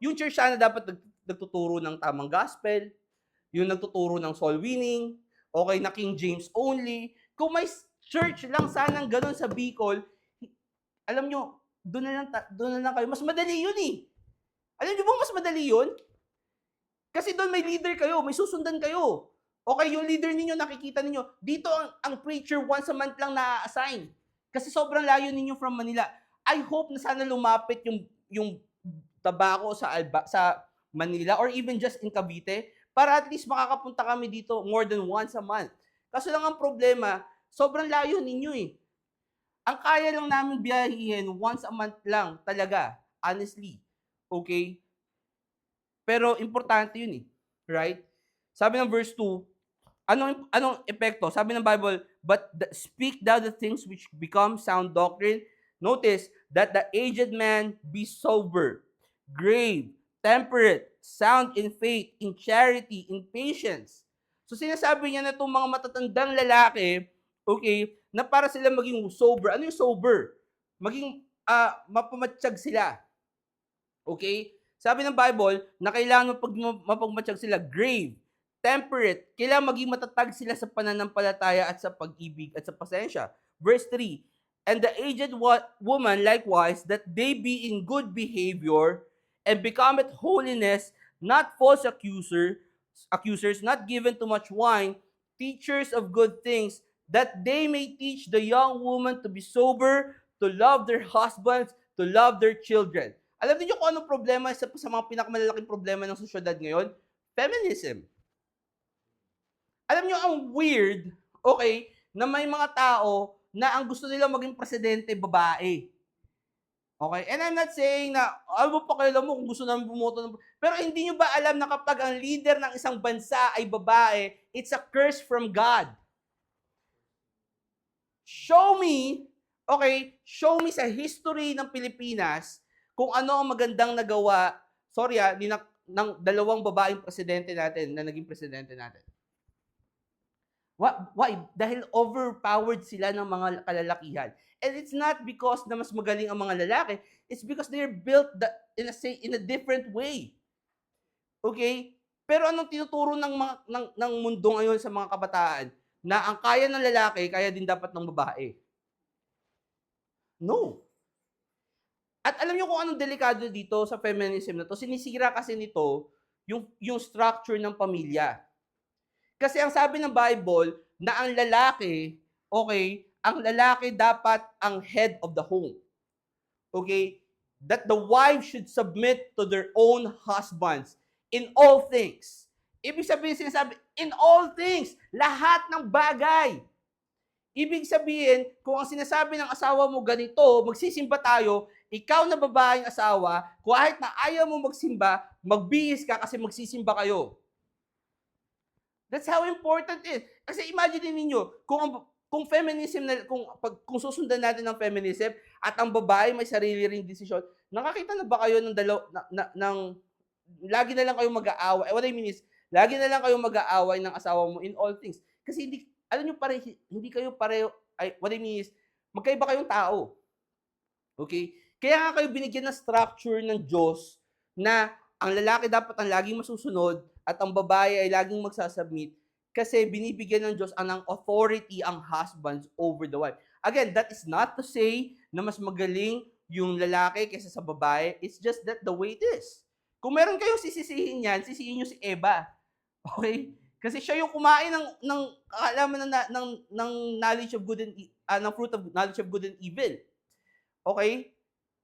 Speaker 1: yung church sana dapat nagtuturo ng tamang gospel, yung nagtuturo ng soul winning, okay na King James only. Kung may church lang sanang ganun sa Bicol, alam nyo, doon na lang kayo. Mas madali yun eh. Alam nyo ba mas madali yun? Kasi doon may leader kayo, may susundan kayo. Okay, yung leader ninyo, nakikita ninyo. Dito ang preacher once a month lang na-assign. Kasi sobrang layo ninyo from Manila. I hope na sana lumapit yung tabako sa Manila or even just in Cavite para at least makakapunta kami dito more than once a month. Kaso lang ang problema, sobrang layo ninyo eh. Ang kaya lang namin biyahihin once a month lang talaga, honestly. Okay? Pero importante yun eh. Right? Sabi ng verse 2, anong epekto? Sabi ng Bible, but speak thou the things which become sound doctrine. Notice that the aged man be sober, grave, temperate, sound in faith, in charity, in patience. So sinasabi niya na itong mga matatandang lalaki, okay, na para sila maging sober. Ano yung sober? Maging mapamatsyag sila. Okay? Sabi ng Bible na kailangan mapagmatsyag sila, grave, temperate, kailangan maging matatag sila sa pananampalataya at sa pag-ibig at sa pasensya. Verse 3, and the aged woman likewise, that they be in good behavior, and becometh holiness, not false accusers, not given to much wine, teachers of good things, that they may teach the young woman to be sober, to love their husbands, to love their children. Alam niyo kung anong problema sa mga pinakamalalaking problema ng sosyedad ngayon? Feminism. Alam niyo ang weird, okay, na may mga tao na ang gusto nila maging presidente, babae. Okay? And I'm not saying na, ano pa kayo mo kung gusto namin bumoto ng... Pero hindi nyo ba alam na kapag ang leader ng isang bansa ay babae, it's a curse from God. Show me Okay, show me sa history ng Pilipinas kung ano ang magandang nagawa, ng dalawang babaeng presidente natin na naging presidente natin. Why? Dahil overpowered sila ng mga kalalakihan. And it's not because na mas magaling ang mga lalaki, it's because they're built in a different way. Okay? Pero anong tinuturo ng mundo ngayon sa mga kabataan? Na ang kaya ng lalaki, kaya din dapat ng babae. No. At alam niyo kung anong delikado dito sa feminism na to? Sinisira kasi nito yung structure ng pamilya. Kasi ang sabi ng Bible na ang lalaki, okay, ang lalaki dapat ang head of the home. Okay? That the wife should submit to their own husbands in all things. Ibig sabihin, sinasabi, in all things, lahat ng bagay. Ibig sabihin, kung ang sinasabi ng asawa mo ganito, magsisimba tayo, ikaw na babaeng asawa, kahit na ayaw mo magsimba, magbihis ka kasi magsisimba kayo. That's how important it is. Kasi imagine ninyo, kung feminism kung susundan natin ng feminism at ang babae may sarili ring desisyon, nakakita na ba kayo ng lagi na lang kayong mag-aaway? What I mean is, lagi na lang kayong mag-aaway ng asawa mo in all things. Kasi hindi kayo pareho, what I mean is, magkaiba kayong tao. Okay? Kaya nga kayo binigyan ng structure ng Diyos na ang lalaki dapat ang laging masusunod at ang babae ay laging magsasubmit kasi binibigyan ng Diyos ng authority ang husbands over the wife. Again, that is not to say na mas magaling yung lalaki kaysa sa babae. It's just that the way it is. Kung meron kayong sisisihin yan, sisihin nyo si Eva. Okay? Kasi siya yung kumain ng kaalaman ng knowledge of good and ng fruit of knowledge of good and evil. Okay?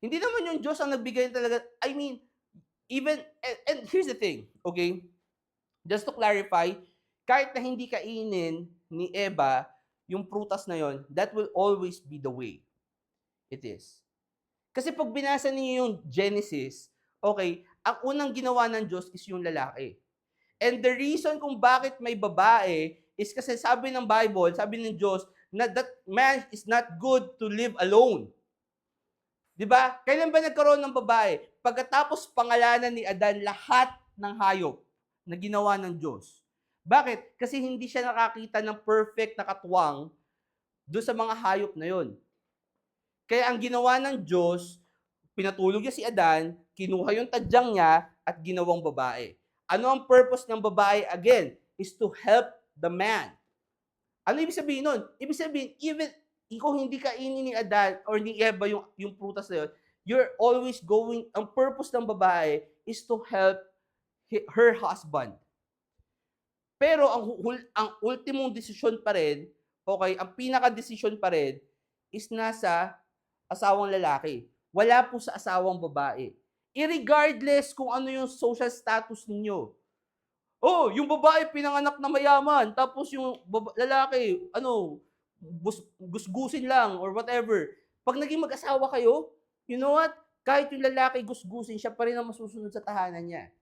Speaker 1: Hindi naman yung Diyos ang nagbigay talaga. I mean, even, and here's the thing, okay? Just to clarify, kahit na hindi kainin ni Eva yung prutas na yon, that will always be the way it is. Kasi pag binasa niyo yung Genesis, okay, ang unang ginawa ng Diyos is yung lalaki. And the reason kung bakit may babae is kasi sabi ng Bible, sabi ng Diyos, na that man is not good to live alone. Diba? Kailan ba nagkaroon ng babae? Pagkatapos pangalanan ni Adan lahat ng hayop na ginawa ng Diyos. Bakit? Kasi hindi siya nakakita ng perfect na katuwang doon sa mga hayop na yon. Kaya ang ginawa ng Diyos, pinatulog niya si Adan, kinuha yung tadyang niya at ginawang babae. Ano ang purpose ng babae? Again, is to help the man. Ano ibig sabihin nun? Ibig sabihin, even kung hindi kainin ni Adan or ni Eva yung prutas na yun, you're always going, ang purpose ng babae is to help her husband. Pero ang ultimong desisyon pa rin, okay, ang pinaka-desisyon pa rin is nasa asawang lalaki. Wala po sa asawang babae. Irregardless kung ano yung social status ninyo. Oh, yung babae pinanganak na mayaman, tapos yung lalaki, gusgusin lang or whatever. Pag naging mag-asawa kayo, you know what? Kahit yung lalaki gusgusin, siya pa rin ang masusunod sa tahanan niya.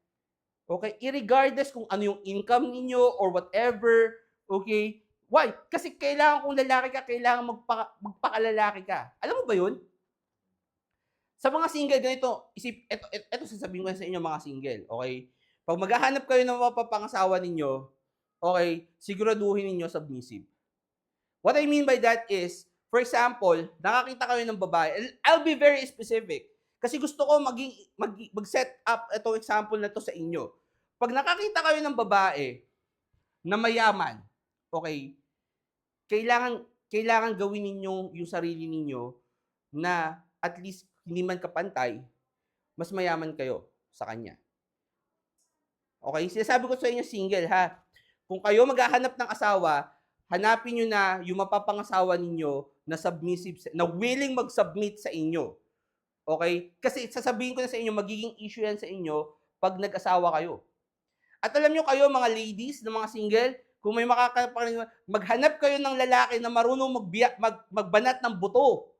Speaker 1: Okay? Irregardless kung ano yung income ninyo or whatever, okay? Why? Kasi kailangan kung lalaki ka, kailangan magpakalalaki ka. Alam mo ba yun? Sa mga single, ganito, ito sasabihin ko sa inyo mga single, okay? Pag maghahanap kayo ng mapapangasawa ninyo, okay, siguraduhin ninyo submissive. What I mean by that is, for example, nakakita kayo ng babae, I'll be very specific, kasi gusto ko mag-set up itong example na to sa inyo. Pag nakakita kayo ng babae na mayaman, okay, kailangan gawin ninyo yung sarili ninyo na at least hindi man kapantay, mas mayaman kayo sa kanya. Okay? Sinasabi ko sa inyo single ha. Kung kayo maghahanap ng asawa, hanapin nyo na yung mapapangasawa ninyo na submissive, na willing mag-submit sa inyo. Okay? Kasi sasabihin ko na sa inyo, magiging issue yan sa inyo pag nag-asawa kayo. At alam nyo kayo, mga ladies, na mga single, kung may maghanap kayo ng lalaki na marunong magbanat ng buto.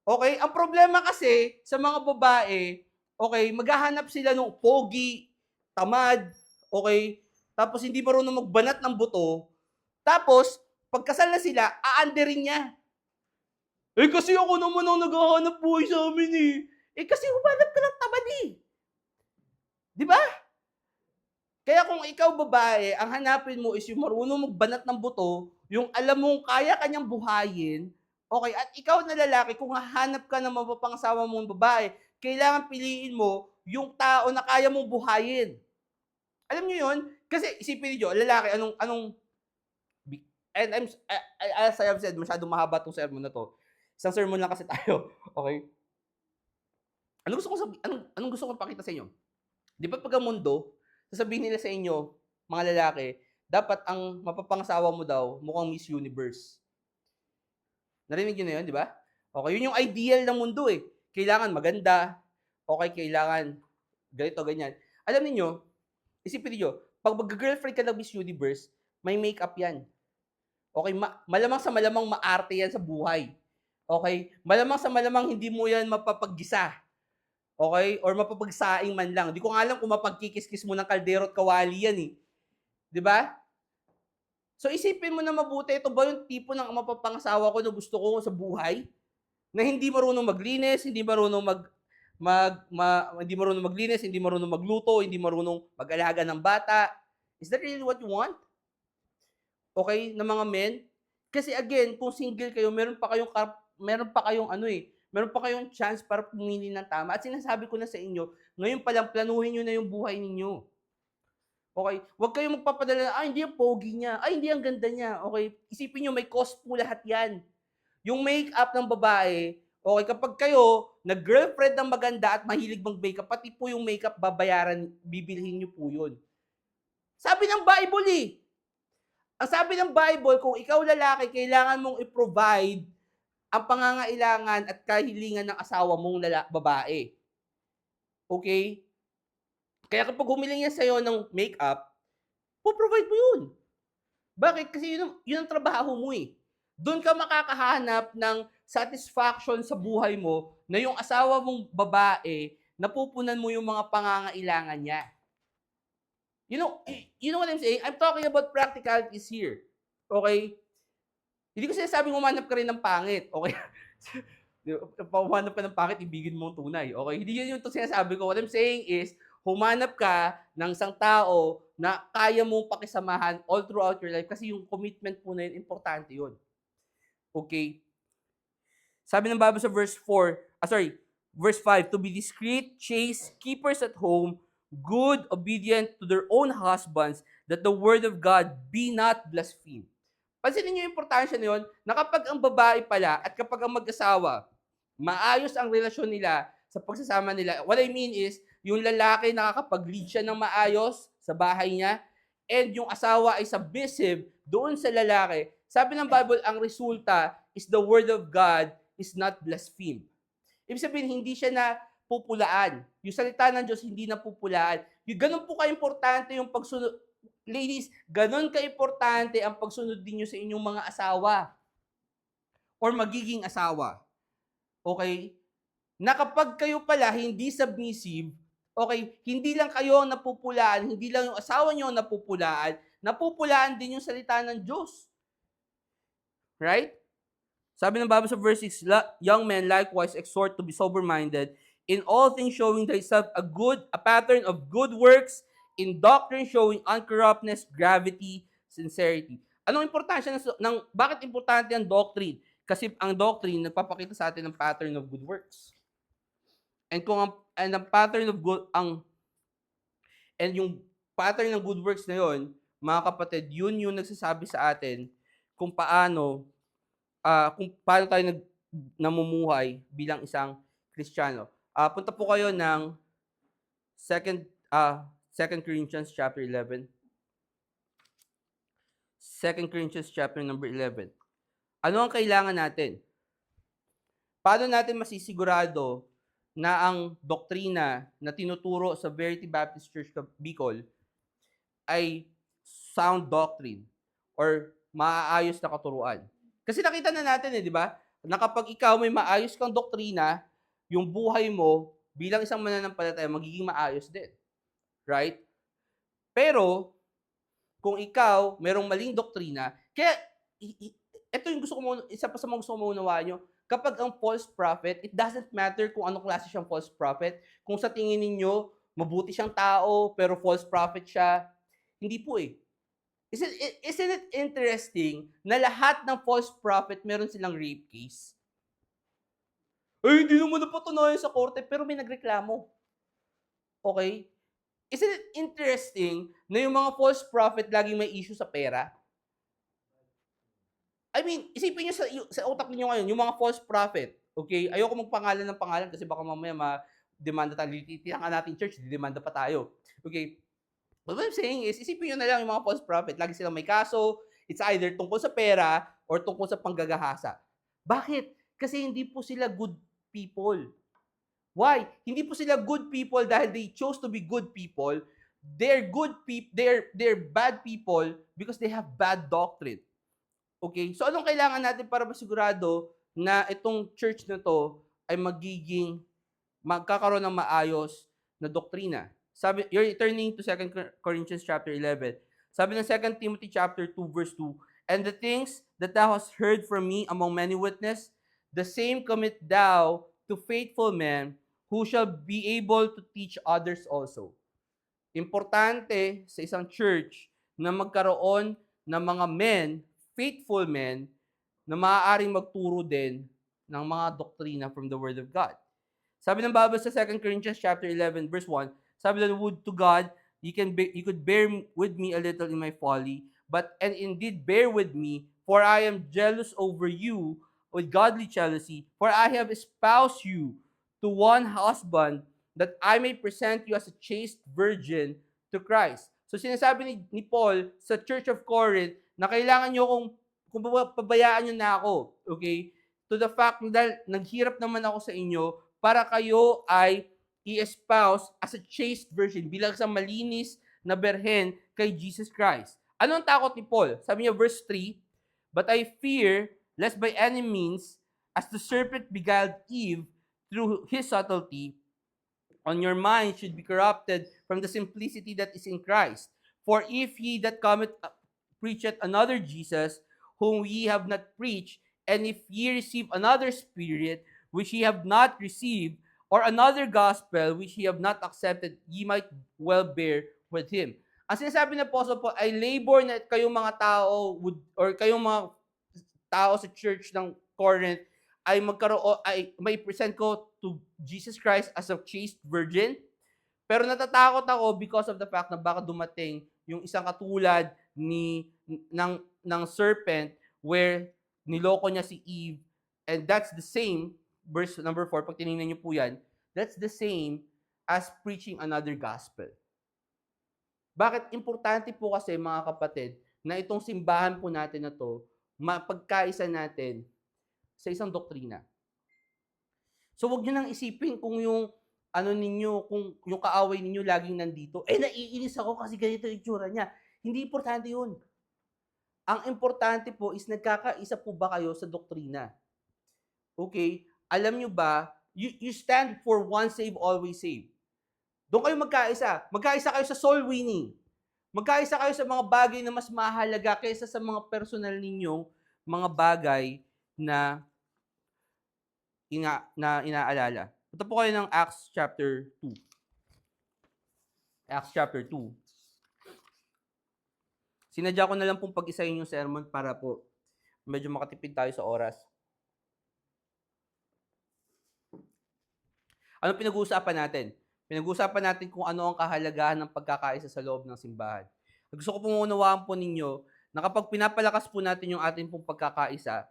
Speaker 1: Okay? Ang problema kasi sa mga babae, okay, maghahanap sila ng pogi, tamad, okay, tapos hindi marunong magbanat ng buto, tapos, pagkasal na sila, aanderin niya. Eh, kasi ako naman ang naghahanap buhay sa amin eh. Eh, kasi humanap ka ng tamad eh. Di ba? Kaya kung ikaw babae, ang hanapin mo is yung marunong magbanat ng buto, yung alam mong kaya kanyang buhayin, okay, at ikaw na lalaki, kung hahanap ka ng mapapangasawa mong babae, kailangan piliin mo yung tao na kaya mong buhayin. Alam niyo yun? Kasi isipin niyo, lalaki, and as I have said, masyadong mahaba tong sermon na to. Isang sermon lang kasi tayo. Okay? Anong gusto kong pakita sa inyo? Di ba pag ang mundo, sasabihin nila sa inyo, mga lalaki, dapat ang mapapangasawa mo daw, mukhang Miss Universe. Narinig niyo na yun, di ba? Okay, yun yung ideal ng mundo eh. Kailangan maganda, okay, kailangan ganito, ganyan. Alam niyo, isipin niyo, pag mag-girlfriend ka ng Miss Universe, may makeup yan. Okay, malamang sa malamang maarte yan sa buhay. Okay? Malamang sa malamang hindi mo yan mapapaggisa. Okay? Or mapapagsaing man lang. Di ko nga alam kung mapagkikis-kis mo ng kaldero at kawali yan eh. Di ba? So isipin mo na mabuti, ito ba yung tipo ng mapapangasawa ko na gusto ko sa buhay? Na hindi marunong maglinis, hindi marunong hindi marunong maglinis, hindi marunong magluto, hindi marunong mag-alaga ng bata. Is that really what you want? Okay, ng mga men? Kasi again, kung single kayo, meron pa kayong chance para pumili ng tama. At sinasabi ko na sa inyo, ngayon pa lang planuhin niyo na yung buhay ninyo. Okay? Huwag kayong magpapadala, hindi ang pogi niya, hindi ang ganda niya. Okay? Isipin niyo, may cost po lahat yan. Yung make-up ng babae, okay, kapag kayo, nag-girlfriend ng maganda at mahilig mag-makeup, pati po yung makeup babayaran, bibilhin niyo po yun. Sabi ng Bible eh. Ang sabi ng Bible, kung ikaw lalaki, kailangan mong i-provide ang pangangailangan at kahilingan ng asawa mong babae. Okay? Kaya kapag humiling niya sa'yo ng makeup, po-provide mo yun. Bakit? Kasi yun ang trabaho mo eh. Doon ka makakahanap ng satisfaction sa buhay mo na yung asawa mong babae, napupunan mo yung mga pangangailangan niya. You know what I'm saying? I'm talking about practicalities here. Okay? Hindi ko sinasabing humanap ka rin ng pangit. Okay? Humanap ka ng pangit, ibigin mo tunay. Okay? Hindi yun yung sinasabi ko. What I'm saying is, humanap ka ng isang tao na kaya mong pakisamahan all throughout your life kasi yung commitment po na yun, importante yun. Okay? Sabi ng Bible sa verse 5, to be discreet, chaste, keepers at home, good, obedient to their own husbands, that the word of God be not blasphemed. Pansinin niyo yung importansya na yun, na kapag ang babae pala at kapag ang mag-asawa, maayos ang relasyon nila sa pagsasama nila. What I mean is, yung lalaki nakakapag-lead siya ng maayos sa bahay niya, and yung asawa ay submissive doon sa lalaki. Sabi ng Bible, ang resulta is the word of God is not blasphemed. Ibig sabihin, hindi siya na pupulaan. Yung salita ng Diyos, hindi na pupulaan. Yung ganun po ka-importante yung pagsunod. Ladies, ganun ka-importante ang pagsunod ninyo sa inyong mga asawa or magiging asawa. Okay? Na kapag kayo pala hindi submissive, okay, hindi lang kayo ang napupulaan, hindi lang yung asawa nyo ang napupulaan din yung salita ng Diyos. Right? Sabi ng Bible sa verse 6, young men likewise exhort to be sober-minded, in all things showing thyself a pattern of good works, in doctrine showing uncorruptness, gravity, sincerity. Anong importansya bakit importante ang doctrine? Kasi ang doctrine nagpapakita sa atin ng pattern of good works. And ang pattern of good yung pattern ng good works na yon, mga kapatid, yun yung nagsasabi sa atin kung paano tayo namumuhay bilang isang Kristiyano. Punta po kayo ng 2 Corinthians chapter 11. 2 Corinthians chapter number 11. Ano ang kailangan natin? Paano natin masisigurado na ang doktrina na tinuturo sa Verity Baptist Church Bicol ay sound doctrine or maayos na katuruan? Kasi nakita na natin di ba? Na kapag ikaw may maayos kang doktrina, yung buhay mo bilang isang mananampalataya magiging maayos din. Right? Pero, kung ikaw merong maling doktrina, kaya ito yung isa pa sa mga gusto ko maunawaan nyo, kapag ang false prophet, it doesn't matter kung anong klase siyang false prophet. Kung sa tingin ninyo, mabuti siyang tao, pero false prophet siya. Hindi po eh. Isn't it interesting na lahat ng false prophet meron silang rape case? Ay, hindi naman napatunayan sa korte, pero may nagreklamo. Okay? Isn't it interesting na yung mga false prophet laging may issue sa pera? I mean, isipin niyo sa utak niyo ngayon, yung mga false prophet, okay? Ayoko magpangalan ng pangalan kasi baka mamaya ma-demanda tayo. Titiyakan natin church, didemanda pa tayo. Okay? But what I'm saying is, isipin niyo na lang yung mga false prophet, lagi silang may kaso, it's either tungkol sa pera or tungkol sa panggagahasa. Bakit? Kasi hindi po sila good people. Why? Hindi po sila good people dahil they chose to be good people. They're good people, they're bad people because they have bad doctrine. Okay? So anong kailangan natin para masigurado na itong church na to ay magkakaroon ng maayos na doktrina? Sabi, you're turning to 2 Corinthians chapter 11. Sabi ng 2 Timothy chapter 2 verse 2, "And the things that thou hast heard from me among many witnesses, the same commit thou to faithful men who shall be able to teach others also." Importante sa isang church na magkaroon ng mga men, faithful men, na maaaring magturo din ng mga doktrina from the Word of God. Sabi ng Bible sa 2 Corinthians chapter 11 verse 1, sabi ng would to God, you could bear with me a little in my folly, and indeed bear with me, for I am jealous over you with godly jealousy, for I have espoused you to one husband, that I may present you as a chaste virgin to Christ. So sinasabi ni Paul sa Church of Corinth na kailangan nyo kung pabayaan nyo na ako, okay? To the fact na dahil naghirap naman ako sa inyo para kayo ay i-espouse as a chaste virgin, bilang sa malinis na berhen kay Jesus Christ. Ano ang takot ni Paul? Sabi niya verse 3, "But I fear, lest by any means, as the serpent beguiled Eve through his subtlety, on your mind should be corrupted from the simplicity that is in Christ. For if ye that cometh preacheth another Jesus, whom ye have not preached, and if ye receive another spirit, which ye have not received, or another gospel, which ye have not accepted, ye might well bear with him." Ang sinasabi ng Apostle Paul, I labor na kayong mga tao, or kayong mga tao sa church ng Corinth, ay may present ko to Jesus Christ as a chaste virgin. Pero natatakot ako because of the fact na baka dumating yung isang katulad ng serpent where niloko niya si Eve. And that's the same, verse number 4, pag tinignan niyo po yan, that's the same as preaching another gospel. Bakit? Importante po kasi mga kapatid na itong simbahan po natin na to, mapagkaisa natin sa isang doktrina. So wag niyo nang isipin kung yung kung yung kaaway ninyo laging nandito, naiinis ako kasi ganito yung itsura niya. Hindi importante yun. Ang importante po is nagkakaisa po ba kayo sa doktrina? Okay? Alam niyo ba, you stand for one save, always save. Doon kayo magkaisa. Magkaisa kayo sa soul winning. Magkaisa kayo sa mga bagay na mas mahalaga kaysa sa mga personal ninyong mga bagay na inaalala. Punta po kayo ng Acts chapter 2. Acts chapter 2. Sinadya ko na lang pong pag-isahin yung sermon para po medyo makatipid tayo sa oras. Ano pinag-uusapan natin? Pinag-uusapan natin kung ano ang kahalagahan ng pagkakaisa sa loob ng simbahan. Gusto ko pong unawaan po ninyo na kapag pinapalakas po natin yung ating pong pagkakaisa,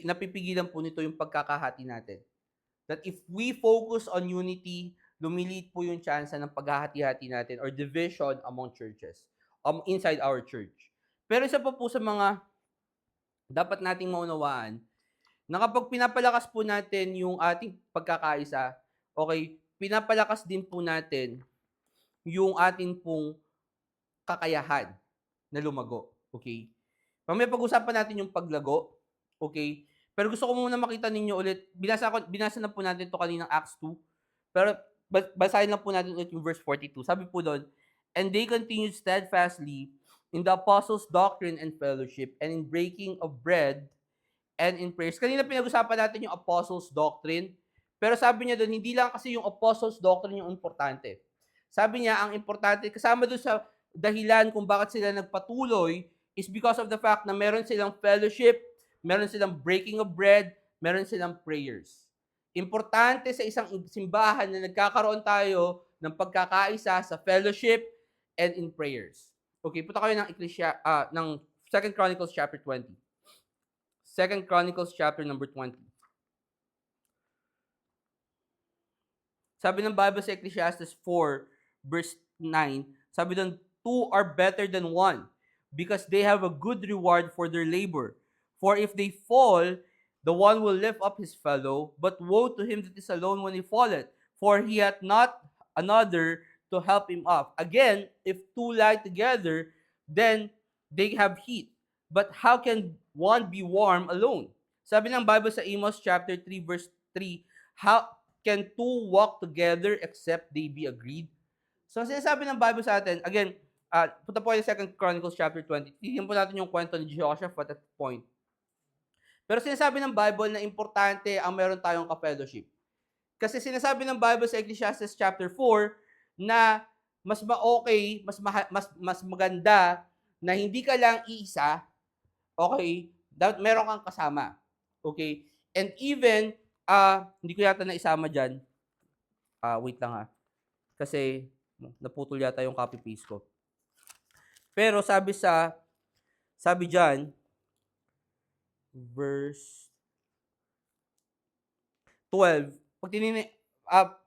Speaker 1: napipigilan po nito yung pagkakahati natin. That if we focus on unity, lumiliit po yung chance ng paghahati-hati natin or division among churches, inside our church. Pero isa pa po sa mga dapat nating maunawaan, na kapag pinapalakas po natin yung ating pagkakaisa, okay, pinapalakas din po natin yung ating pong kakayahan na lumago. Okay? Mamaya pag-usapan natin yung paglago. Okay? Pero gusto ko muna makita ninyo ulit. Binasa na po natin ito kaninang Acts 2. Pero basahin lang po natin ulit yung verse 42. Sabi po doon, "And they continued steadfastly in the apostles' doctrine and fellowship, and in breaking of bread, and in prayers. Kanina pinag-usapan natin yung apostles' doctrine, pero sabi niya doon, hindi lang kasi yung apostles' doctrine yung importante. Sabi niya, ang importante, kasama doon sa dahilan kung bakit sila nagpatuloy, is because of the fact na meron silang fellowship, meron silang breaking of bread, meron silang prayers. Importante sa isang simbahan na nagkakaroon tayo ng pagkakaisa sa fellowship and in prayers. Okay, punta kayo ng ng 2 Chronicles chapter 20. 2 Chronicles chapter number 20. Sabi ng Bible sa Ecclesiastes 4 verse 9, sabi doon, two are better than one, because they have a good reward for their labor. For if they fall, the one will lift up his fellow, but woe to him that is alone when he falleth, for he hath not another to help him up. Again, if two lie together, then they have heat. But how can one be warm alone? Sabi ng Bible sa Amos chapter 3 verse 3, how can two walk together except they be agreed? So, sinasabi ng Bible sa atin, again, punta po kayo sa 2 Chronicles chapter 20. Tignan po natin yung kwento ni Jehoshaphat at that point. Pero sinasabi ng Bible na importante ang meron tayong ka-fellowship. Kasi sinasabi ng Bible sa Ecclesiastes chapter 4 na mas ma-okay, mas maganda na hindi ka lang iisa, okay, dapat meron kang kasama. Okay? And even, hindi ko yata naisama dyan. Wait lang ha. Kasi naputol yata yung copy paste ko. Pero sabi dyan, verse 12, pag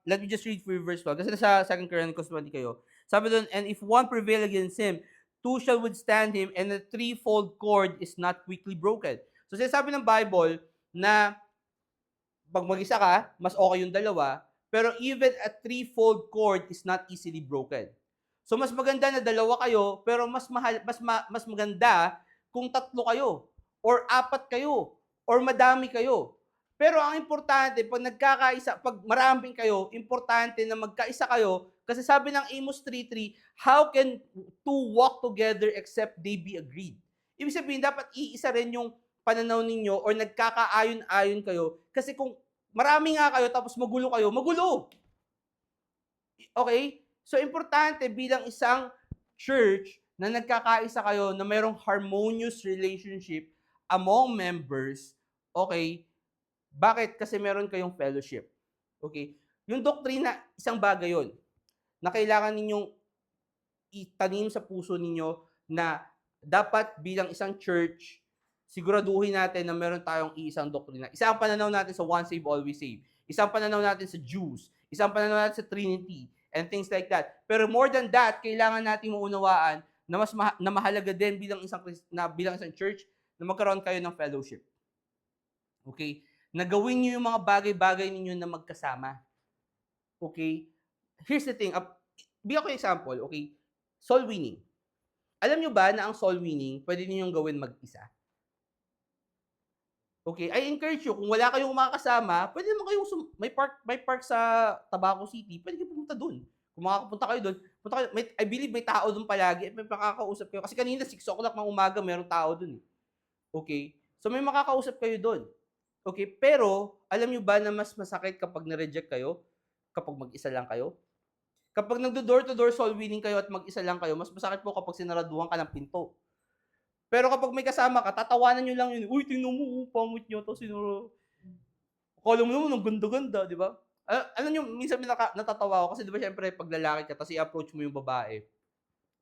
Speaker 1: let me just read for verse 12. Kasi nasa 2 Chronicles 20 kayo. Sabi doon, and if one prevail against him, two shall withstand him, and the threefold cord is not quickly broken. So sinasabi ng Bible na pag mag-isa ka, mas okay yung dalawa, pero even a threefold cord is not easily broken. So mas maganda na dalawa kayo, pero mas maganda kung tatlo kayo, or apat kayo, or madami kayo. Pero ang importante, pag nagkakaisa, pag maraming kayo, importante na magkaisa kayo, kasi sabi ng Amos 3:3, how can two walk together except they be agreed? Ibig sabihin, dapat iisa rin yung pananaw ninyo or nagkakaayon-ayon kayo. Kasi kung marami nga kayo tapos magulo kayo, magulo. Okay? So, importante bilang isang church na nagkakaisa kayo na mayroong harmonious relationship among members. Okay? Bakit? Kasi meron kayong fellowship. Okay? Yung doktrina, isang bagay yun na kailangan ninyong itanim sa puso ninyo na dapat bilang isang church, siguraduhin natin na meron tayong iisang doktrina. Isang pananaw natin sa once save, always save. Isang pananaw natin sa Jews. Isang pananaw natin sa Trinity. And things like that. Pero more than that, kailangan natin maunawaan na mas na mahalaga din bilang isang church na magkaroon kayo ng fellowship. Okay? Na gawin niyo yung mga bagay-bagay ninyo na magkasama. Okay? Here's the thing. Bigyan ko example. Okay? Soul winning. Alam niyo ba na ang soul winning, pwede ninyong gawin mag-isa? Okay, I encourage you, kung wala kayong makakasama, pwede naman kayong may park sa Tabaco City, pwede kayo pumunta doon. Kung makakapunta kayo doon, punta kayo, I believe may tao doon palagi, may makakausap kayo. Kasi kanina 6 o'clock ng umaga, mayroong tao doon. Okay? So may makakausap kayo doon. Okay, pero alam niyo ba na mas masakit kapag na-reject kayo? Kapag mag-isa lang kayo? Kapag nagdo-door-to-door soul winning kayo at mag-isa lang kayo, mas masakit po kapag sinaraduhan ka ng pinto. Pero kapag may kasama ka, tatawanan nyo lang yun. Uy, tingnan mo, pangit nyo to. Akala mo naman, ang ganda-ganda, di ba? Alam nyo, minsan natatawa ako kasi di ba syempre, pag lalaki ka, tapos i-approach mo yung babae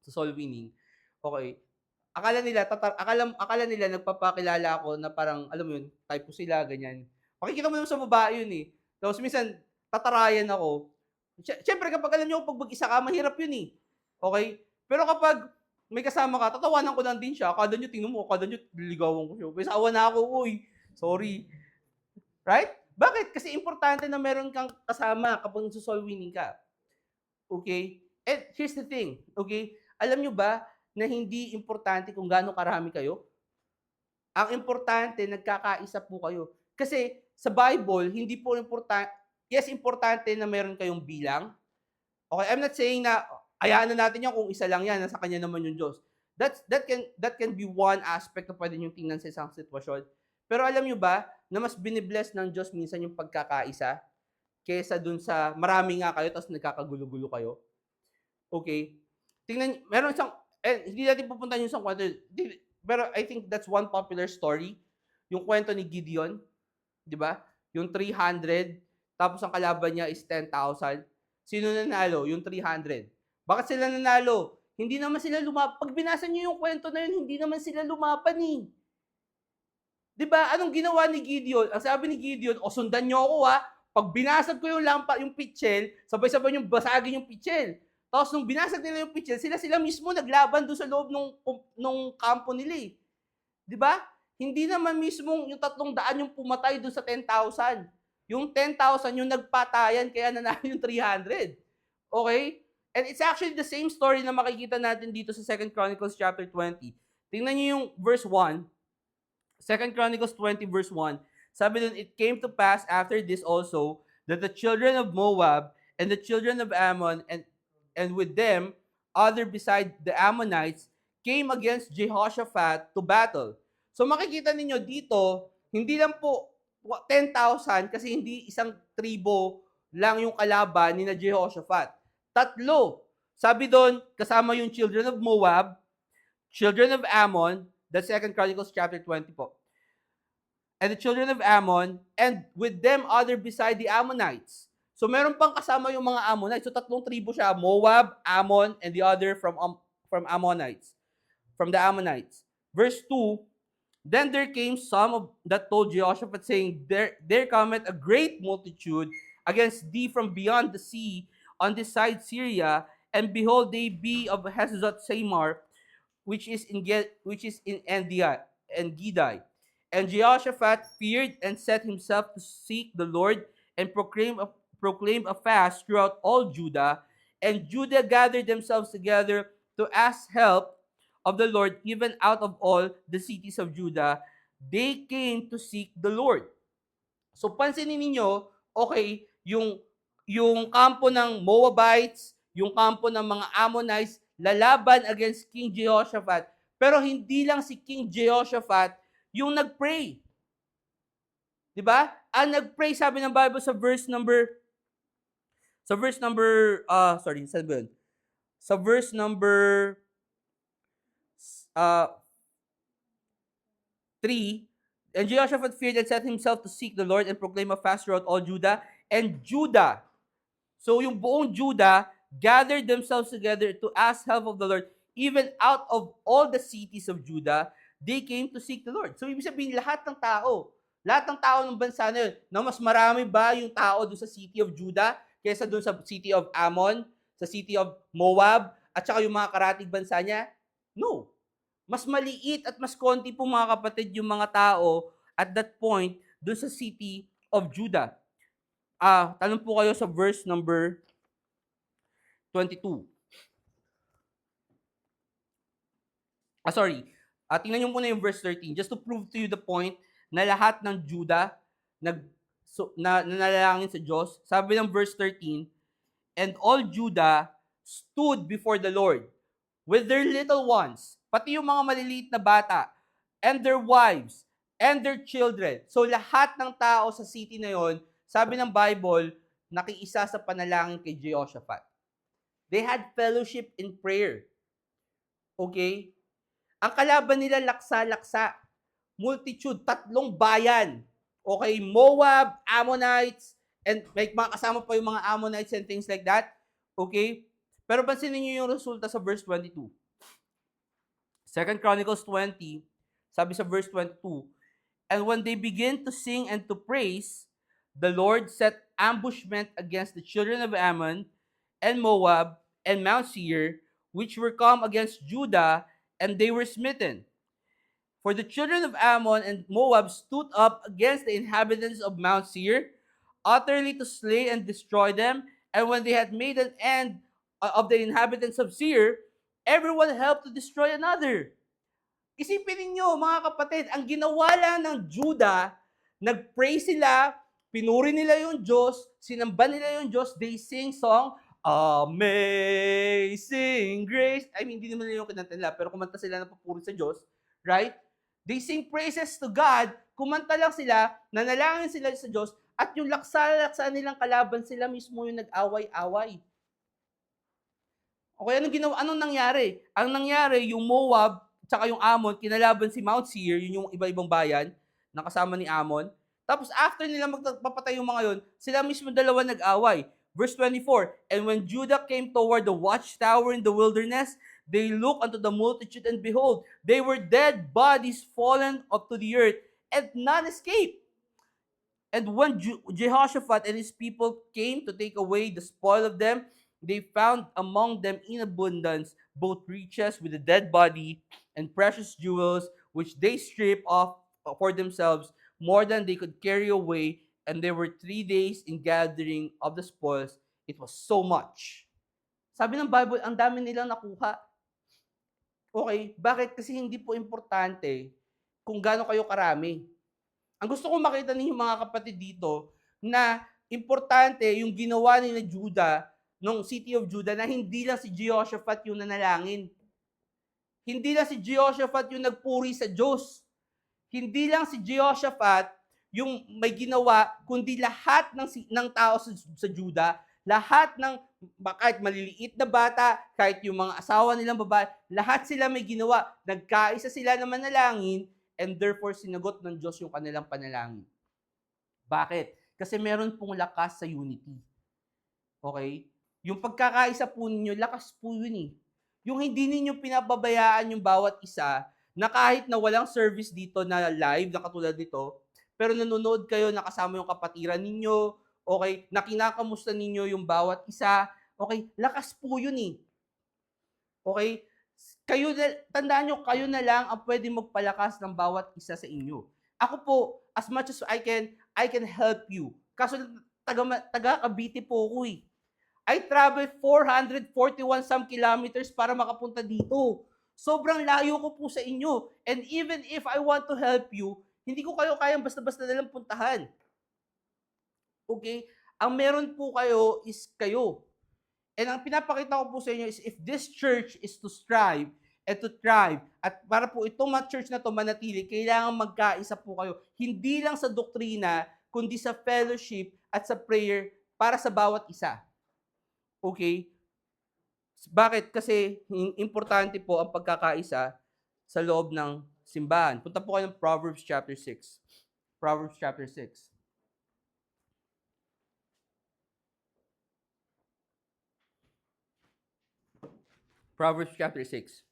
Speaker 1: sa soul winning. Okay. Akala nila nagpapakilala ako na parang, alam mo yun, type ko sila, ganyan. Makikita mo naman sa babae yun eh. Tapos minsan, tatarayan ako. Syempre, kapag alam nyo, pag mag-isa ka, mahirap yun eh. Okay? Pero kapag may kasama ka, tatawanan ko lang din siya. Akala nyo, tingnan mo, akala nyo, liligawan ko siya. May sawa na ako, uy. Sorry. Right? Bakit? Kasi importante na meron kang kasama kapag nagsusoul winning ka. Okay? And here's the thing. Okay? Alam nyo ba na hindi importante kung gaano karami kayo? Ang importante, nagkakaisa po kayo. Kasi sa Bible, hindi po importante, yes, importante na meron kayong bilang. Okay? I'm not saying na, hayaan na natin yan kung isa lang yan, nasa kanya naman yung Diyos. That can be one aspect na pwede niyong tingnan sa isang sitwasyon. Pero alam niyo ba na mas binibless ng Diyos minsan yung pagkakaisa kaysa dun sa marami nga kayo tapos nagkakagulo-gulo kayo? Okay? Tingnan, meron isang, hindi natin pupuntahan yung isang kwento, pero I think that's one popular story, yung kwento ni Gideon, di ba? Yung 300, tapos ang kalaban niya is 10,000. Sino nanalo? Yung 300. Bakit sila nanalo? Hindi naman sila lumapan. Pag binasa niyo yung kwento na yun, hindi naman sila lumapan eh. Di ba? Anong ginawa ni Gideon? Ang sabi ni Gideon, sundan niyo ako ha. Pag binasag ko yung yung pitchel, sabay-sabay yung basagin yung pitchel. Tapos nung binasag nila yung pitchel, sila mismo naglaban doon sa loob nung kampo nila eh. Di ba? Hindi naman mismo yung 300 yung pumatay doon sa 10,000. Yung 10,000 yung nagpatayan, kaya nanalo yung 300. Okay? And it's actually the same story na makikita natin dito sa 2 Chronicles chapter 20. Tingnan niyo yung verse 1. 2 Chronicles 20 verse 1. Sabi dun, it came to pass after this also that the children of Moab and the children of Ammon and with them other beside the Ammonites came against Jehoshaphat to battle. So makikita ninyo dito, hindi lang po 10,000 kasi hindi isang tribo lang yung kalaban ni na Jehoshaphat. 3. Sabi doon, kasama yung children of Moab, children of Ammon, the 2 Chronicles chapter 20 po. And the children of Ammon, and with them other beside the Ammonites. So meron pang kasama yung mga Ammonites. So 3 tribo siya, Moab, Ammon, and the other from Ammonites, from the Ammonites. Verse 2, then there came some of that told Jehoshaphat, saying, there cometh a great multitude against thee from beyond the sea on this side Syria, and behold, they be of Hazazot Samar, which is in Engedi. And Jehoshaphat feared and set himself to seek the Lord and proclaim a fast throughout all Judah. And Judah gathered themselves together to ask help of the Lord, even out of all the cities of Judah. They came to seek the Lord. So pansinin ninyo, okay, yung kampo ng Moabites, yung kampo ng mga Ammonites, lalaban against King Jehoshaphat. Pero hindi lang si King Jehoshaphat yung nag-pray. Diba? Ang nag-pray, sabi ng Bible sa verse number 3, and Jehoshaphat feared and set himself to seek the Lord and proclaim a fast throughout all Judah. And Judah, so yung buong Judah, gathered themselves together to ask help of the Lord. Even out of all the cities of Judah, they came to seek the Lord. So ibig sabihin, lahat ng tao ng bansa na yun, na mas marami ba yung tao doon sa city of Judah kaysa doon sa city of Ammon, sa city of Moab, at saka yung mga karatig bansa niya? No. Mas maliit at mas konti po mga kapatid yung mga tao at that point doon sa city of Judah. Tanong po kayo sa verse number 22. Tingnan niyo muna yung verse 13 just to prove to you the point na lahat ng Judah nanalangin sa Diyos. Sabi ng verse 13, and all Judah stood before the Lord with their little ones, pati yung mga maliliit na bata, and their wives, and their children. So lahat ng tao sa city na yon, sabi ng Bible, nakiisa sa panalangin kay Jehoshaphat. They had fellowship in prayer. Okay? Ang kalaban nila laksa-laksa. Multitude, 3 bayan. Okay? Moab, Ammonites, and may mga kasama pa yung mga Ammonites and things like that. Okay? Pero pansinin niyo yung resulta sa verse 22. 2 Chronicles 20, sabi sa verse 22, and when they begin to sing and to praise, the Lord set ambushment against the children of Ammon and Moab and Mount Seir, which were come against Judah, and they were smitten. For the children of Ammon and Moab stood up against the inhabitants of Mount Seir, utterly to slay and destroy them. And when they had made an end of the inhabitants of Seir, everyone helped to destroy another. Isipin ninyo, mga kapatid, ang ginawa lang ng Judah, nag-pray sila, pinuri nila yung Diyos, sinamba nila yung Diyos, they sing song Amazing Grace. I mean, hindi naman nila yung kinanta nila, pero kumanta sila ng papuri sa Diyos, right? They sing praises to God, kumanta lang sila, nanalangin sila sa Diyos, at yung laksa nilang kalaban, sila mismo yung nag-away-away. Okay, anong nangyari? Ang nangyari, yung Moab, tsaka yung Ammon, kinalaban si Mount Seir, yun yung iba-ibang bayan, na kasama ni Ammon. Tapos after nila magpapatay yung mga yun, sila mismo dalawa nag-away. Verse 24, and when Judah came toward the watchtower in the wilderness, they looked unto the multitude, and behold, they were dead bodies fallen up to the earth, and none escaped. And when Jehoshaphat and his people came to take away the spoil of them, they found among them in abundance both riches with the dead body and precious jewels, which they stripped off for themselves more than they could carry away. And there were 3 days in gathering of the spoils. It was so much. Sabi ng Bible, ang dami nilang nakuha. Okay, bakit? Kasi hindi po importante kung gaano kayo karami. Ang gusto kong makita ninyo mga kapatid dito, na importante yung ginawa ni Judah, nung city of Judah, na hindi lang si Jehoshaphat yung nanalangin. Hindi lang si Jehoshaphat yung nagpuri sa Diyos. Hindi lang si Jehoshaphat yung may ginawa, kundi lahat ng tao sa Judah, lahat ng, kahit maliliit na bata, kahit yung mga asawa nilang babae, lahat sila may ginawa. Nagkaisa sila na manalangin, and therefore sinagot ng Diyos yung kanilang panalangin. Bakit? Kasi meron pong lakas sa unity. Okay? Yung pagkakaisa po ninyo, lakas po yun eh. Yung hindi ninyo pinababayaan yung bawat isa, na kahit na walang service dito na live, na katulad nito, pero nanonood kayo, nakasama yung kapatiran ninyo, okay, na kinakamusta ninyo yung bawat isa, okay, lakas po yun eh. Okay? Kayo, tandaan nyo, kayo na lang ang pwede magpalakas ng bawat isa sa inyo. Ako po, as much as I can help you. Kaso taga Cavite po ako eh. I traveled 441 some kilometers para makapunta dito. Sobrang layo ko po sa inyo. And even if I want to help you, hindi ko kayo kayang basta-basta nalang puntahan. Okay? Ang meron po kayo is kayo. And ang pinapakita ko po sa inyo is if this church is to strive and to thrive, at para po itong church na to manatili, kailangan magkaisa po kayo. Hindi lang sa doktrina, kundi sa fellowship at sa prayer para sa bawat isa. Okay? Bakit? Kasi importante po ang pagkakaisa sa loob ng simbahan. Punta po kayo ng Proverbs chapter 6. Proverbs chapter 6. Proverbs chapter 6.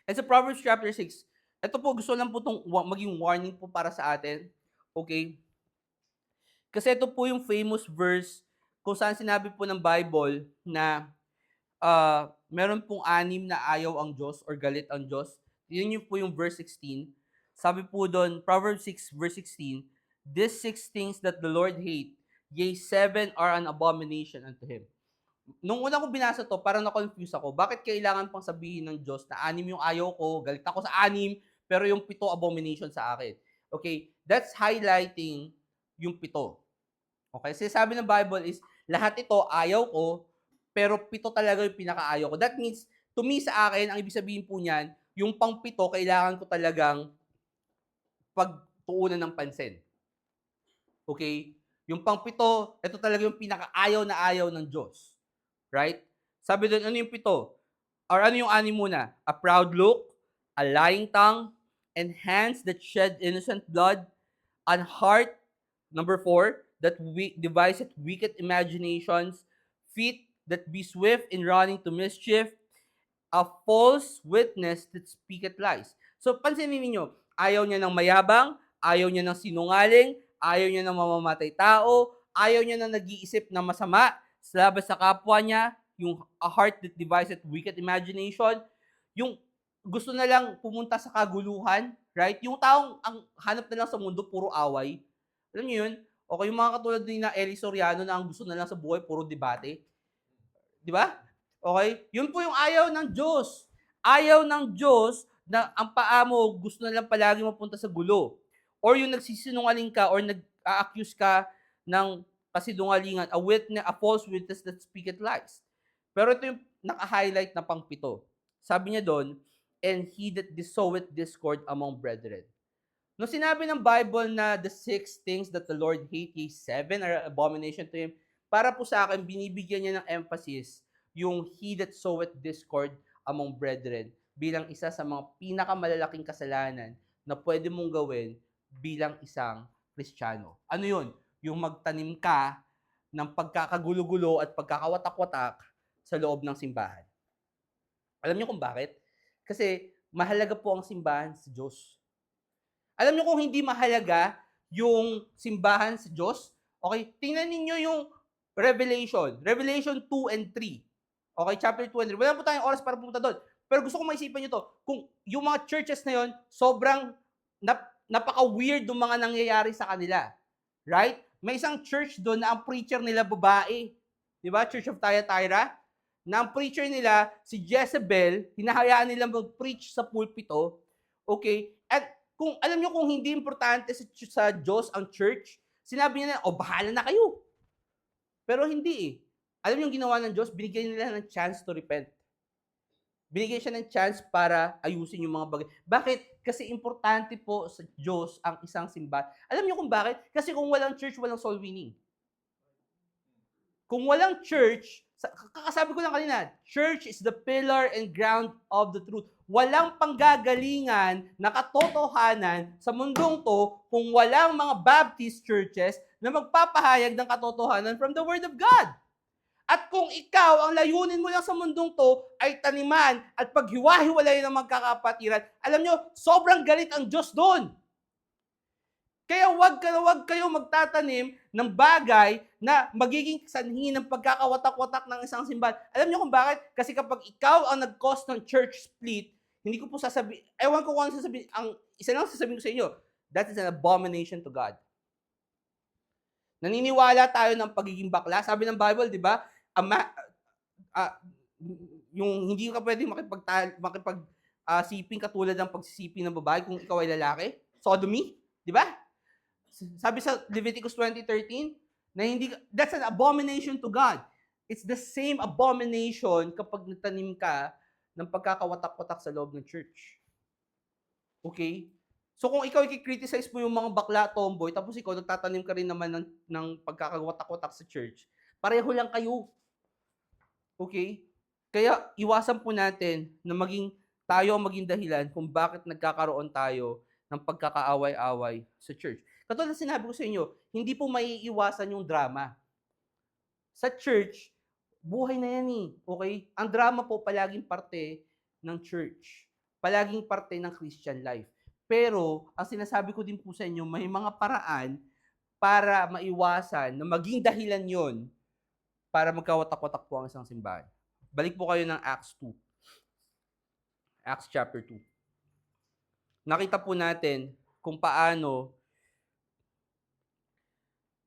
Speaker 1: And sa Proverbs chapter 6, ito po, gusto lang po itong maging warning po para sa atin. Okay? Kasi ito po yung famous verse kung saan sinabi po ng Bible na meron pong 6 na ayaw ang Diyos or galit ang Diyos. Yun yung po yung verse 16. Sabi po doon, Proverbs 6 verse 16, these 6 things that the Lord hate, yea, 7 are an abomination unto Him. Nung una ko binasa to, parang na-confuse ako. Bakit kailangan pang sabihin ng Diyos na 6 yung ayaw ko, galit ako sa 6, pero yung 7 abomination sa akin. Okay, that's highlighting yung 7. Okay, so sabi ng Bible is, lahat ito ayaw ko, pero 7 talaga yung pinakaayaw ko. That means, to me sa akin, ang ibig sabihin po niyan, yung pang 7, kailangan ko talagang pagtuunan ng pansin. Okay? Yung pang 7, ito talaga yung pinakaayaw na ayaw ng Diyos. Right? Sabi doon, ano yung 7? Or ano yung 6 muna? A proud look, a lying tongue, and hands that shed innocent blood, and heart, number 4, that deviseth wicked imaginations, feet that be swift in running to mischief, a false witness that speaketh lies. So, pansinin niyo, ayaw niya ng mayabang, ayaw niya ng sinungaling, ayaw niya ng mamamatay tao, ayaw niya ng nag-iisip na masama, labas sa kapwa niya, yung a heart that deviseth wicked imagination, yung gusto na lang pumunta sa kaguluhan, right? Yung taong ang hanap na lang sa mundo, puro away. Alam niyo yun? Okay, yung mga katulad ni na Eli Soriano na ang gusto na lang sa buhay, puro debate. Di ba? Okay? Yun po yung ayaw ng Diyos. Ayaw ng Diyos na ang paa mo gusto na lang palagi mapunta sa gulo. Or yung nagsisinungaling ka or nag-a-accuse ka ng kasinungalingan, a false witness that speaketh lies. Pero ito yung naka-highlight na pang-7. Sabi niya doon, and he that soweth discord among brethren. Nung sinabi ng Bible na the 6 things that the Lord hate, ye 7 are abomination to him, para po sa akin, binibigyan niya ng emphasis yung he that soweth discord among brethren bilang isa sa mga pinakamalalaking kasalanan na pwede mong gawin bilang isang Kristiyano. Ano yun? Yung magtanim ka ng pagkakagulo-gulo at pagkakawatak-watak sa loob ng simbahan. Alam niyo kung bakit? Kasi mahalaga po ang simbahan sa Diyos. Alam niyo kung hindi mahalaga yung simbahan sa Diyos, okay, tingnan ninyo yung Revelation 2 and 3. Okay, chapter 2 and 3. Wala po tayong oras para pumunta doon. Pero gusto kong maisipan nyo to. Kung yung mga churches na yon, sobrang napaka-weird ng mga nangyayari sa kanila. Right? May isang church doon na ang preacher nila babae. Di ba? Church of Thyatira. Na ang preacher nila, si Jezebel, hinahayaan nila mag-preach sa pulpito. Okay? At kung alam nyo kung hindi importante sa Diyos ang church, sinabi niya na, bahala na kayo. Pero hindi eh. Alam niyo yung ginawa ng Diyos, binigyan nila ng chance to repent. Binigyan siya ng chance para ayusin yung mga bagay. Bakit? Kasi importante po sa Diyos ang isang simbahan. Alam niyo kung bakit? Kasi kung walang church, walang soul winning. Kung walang church, kakasabi ko lang kanina, church is the pillar and ground of the truth. Walang panggagalingan na katotohanan sa mundong to kung walang mga Baptist churches na magpapahayag ng katotohanan from the Word of God. At kung ikaw, ang layunin mo lang sa mundong to ay taniman at paghiwa-hiwalay ng magkakapatiran, alam nyo, sobrang galit ang Diyos doon. Kaya wag kayo magtatanim ng bagay na magiging sanhi ng pagkakawatak-watak ng isang simbahan. Alam niyo kung bakit? Kasi kapag ikaw ang nag-cause ng church split, hindi ko po sasabihin, ewan ko kung ano sasabihin, ang isa lang sasabihin ko sa inyo, that is an abomination to God. Naniniwala tayo ng pagiging bakla. Sabi ng Bible, di ba? Yung hindi ka pwedeng makipag-siping katulad ng pagsisiping ng babae kung ikaw ay lalaki. Sodomy, di ba? Sabi sa Leviticus 20:13, na that's an abomination to God. It's the same abomination kapag nagtanim ka ng pagkakawatak-watak sa loob ng church. Okay? So kung ikaw i-criticize mo yung mga bakla, tomboy, tapos ikaw nagtatanim ka rin naman ng pagkakawatak-watak sa church, pareho lang kayo. Okay? Kaya iwasan po natin na tayo ang maging dahilan kung bakit nagkakaroon tayo ng pagkakaaway-away sa church. Katulad na sinabi ko sa inyo, hindi po maiiwasan yung drama. Sa church, buhay na yan eh. Okay? Ang drama po palaging parte ng church. Palaging parte ng Christian life. Pero, ang sinasabi ko din po sa inyo, may mga paraan para maiwasan na maging dahilan yon para magkawatak-watak po ang isang simbahan. Balik po kayo ng Acts 2. Acts chapter 2. Nakita po natin kung paano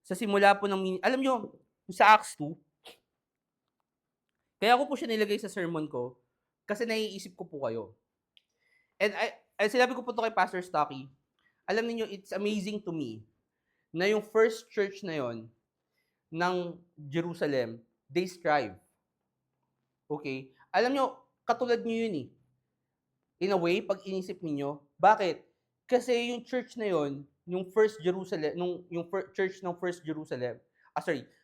Speaker 1: sa simula po ng alam nyo, sa Acts 2, kaya ko po siya nilagay sa sermon ko kasi naiisip ko po kayo. And sinabi ko po to kay Pastor Stocky, alam niyo it's amazing to me na yung first church na yon ng Jerusalem, they strive. Okay? Alam nyo, katulad nyo yun eh. In a way, pag inisip niyo, bakit? Kasi yung church na yon, yung first Jerusalem, church ng first Jerusalem,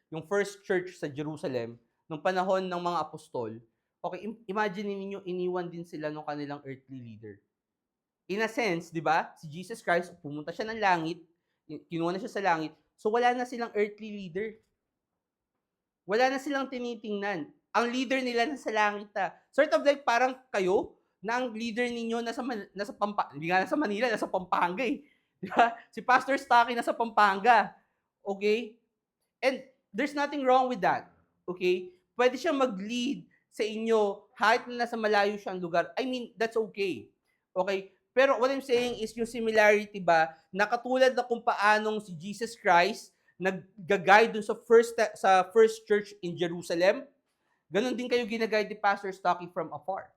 Speaker 1: yung first church sa Jerusalem, nung panahon ng mga apostol, okay, imagine niyo iniwan din sila ng kanilang earthly leader. In a sense, di ba, si Jesus Christ, pumunta siya ng langit, kinuha na siya sa langit, so wala na silang earthly leader. Wala na silang tinitingnan. Ang leader nila nasa langit na. Sort of like parang kayo, na ang leader ninyo nasa hindi nga nasa Manila, nasa Pampanga eh. Diba? Si Pastor Stocky nasa Pampanga. Okay? And there's nothing wrong with that. Okay? Pwede siya mag-lead sa inyo kahit na nasa malayo siyang lugar. I mean, that's okay. Okay? Pero what I'm saying is yung similarity ba na katulad na kung paanong si Jesus Christ nag-guide dun sa first church in Jerusalem, ganun din kayo gina-guide ni Pastor Stocky from afar.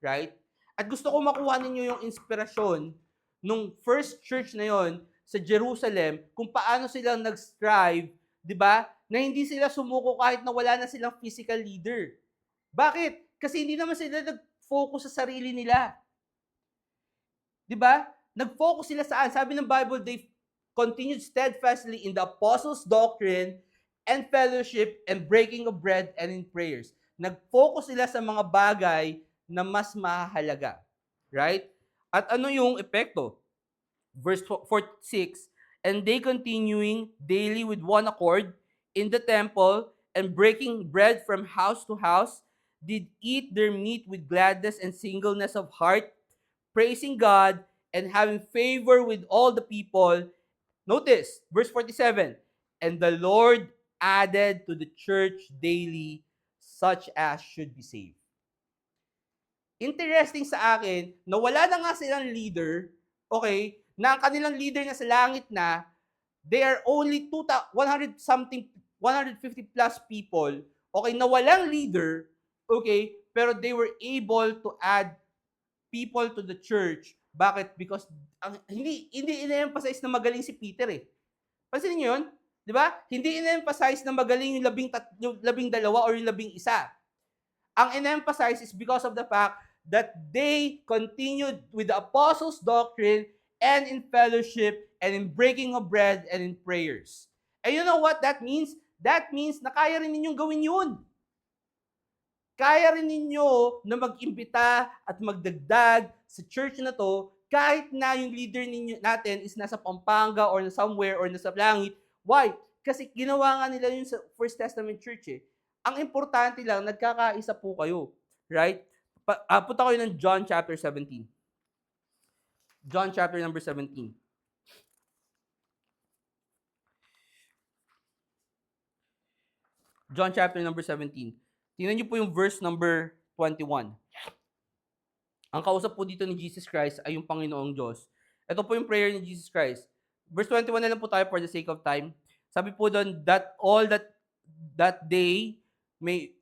Speaker 1: Right? At gusto ko makuha ninyo yung inspirasyon nung first church na yon sa Jerusalem, kung paano silang nag-strive 'di ba? Na hindi sila sumuko kahit na wala na silang physical leader. Bakit? Kasi hindi naman sila nag-focus sa sarili nila. 'Di ba? Nag-focus sila saan? Sabi ng Bible, they continued steadfastly in the apostles' doctrine and fellowship and breaking of bread and in prayers. Nag-focus sila sa mga bagay na mas mahalaga. Right? At ano yung epekto? Verse 46, and they continuing daily with one accord in the temple and breaking bread from house to house, did eat their meat with gladness and singleness of heart, praising God and having favor with all the people. Notice, verse 47, and the Lord added to the church daily such as should be saved. Interesting sa akin na wala na nga silang leader, okay, na ang kanilang leader na sa langit na, they are only 100 something, 150 plus people, okay, na walang leader, okay, pero they were able to add people to the church. Bakit? Because hindi ina-emphasize na magaling si Peter eh. Pansinin niyo yun? Di ba? Hindi ina-emphasize na magaling yung 12 or yung 11. Ang ina-emphasize is because of the fact that they continued with the apostles' doctrine and in fellowship and in breaking of bread and in prayers. And you know what that means? That means na kaya rin ninyong gawin yun. Kaya rin ninyo na mag-imbita at magdagdag sa church na to kahit na yung leader natin is nasa Pampanga or somewhere or nasa langit. Why? Kasi ginawa nga nila yun sa First Testament Church eh. Ang importante lang, nagkakaisa po kayo. Right? Punta kayo ng John chapter 17. John chapter number 17. John chapter number 17. Tingnan niyo po yung verse number 21. Ang kausap po dito ni Jesus Christ ay yung Panginoong Diyos. Ito po yung prayer ni Jesus Christ. Verse 21 na lang po tayo for the sake of time. Sabi po doon, that all that they may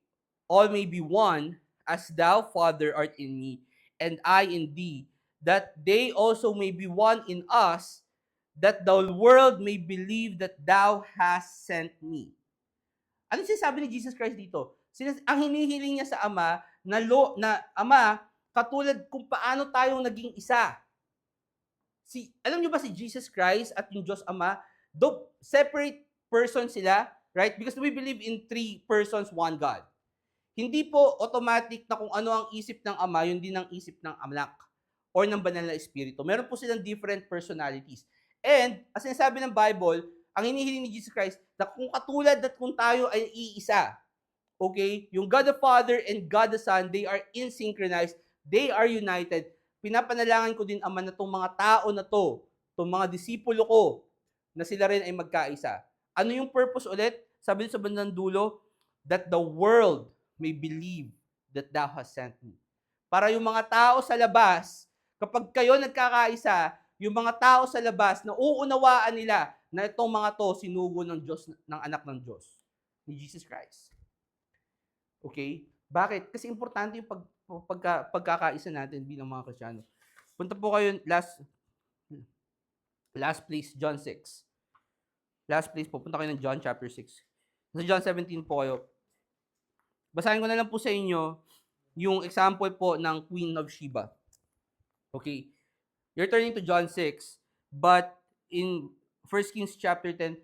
Speaker 1: be one, as thou, Father, art in me, and I in thee, that they also may be one in us, that the world may believe that thou hast sent me. Ano sinasabi ni Jesus Christ dito? Ang hinihiling niya sa Ama, na Ama, katulad kung paano tayong naging isa. Alam niyo ba si Jesus Christ at yung Diyos Ama, separate persons sila, right? Because we believe in 3 persons, 1 God. Hindi po automatic na kung ano ang isip ng Ama, yun din ang isip ng Anak or ng Banal na Espiritu. Meron po silang different personalities. And, as sinasabi ng Bible, ang hinihiling ni Jesus Christ, na kung katulad at kung tayo ay iisa, okay, yung God the Father and God the Son, they are in-synchronized, they are united. Pinapanalangin ko din, Ama, na itong mga tao na to, itong mga disipulo ko, na sila rin ay magkaisa. Ano yung purpose ulit? Sabi sa bandang dulo, that the world may believe that thou hast sent me. Para yung mga tao sa labas, kapag kayo nagkakaisa, yung mga tao sa labas na uunawaan nila na itong mga to sinugo ng Diyos, ng anak ng Diyos, ni Jesus Christ. Okay? Bakit? Kasi importante yung pagkakaisa natin bilang mga Kristiyano. Punta po kayo last place, John 6. Last place po, punta kayo ng John chapter 6. Sa John 17 po kayo. Basahin ko na lang po sa inyo yung example po ng Queen of Sheba. Okay. You're turning to John 6, but in 1 Kings chapter 10,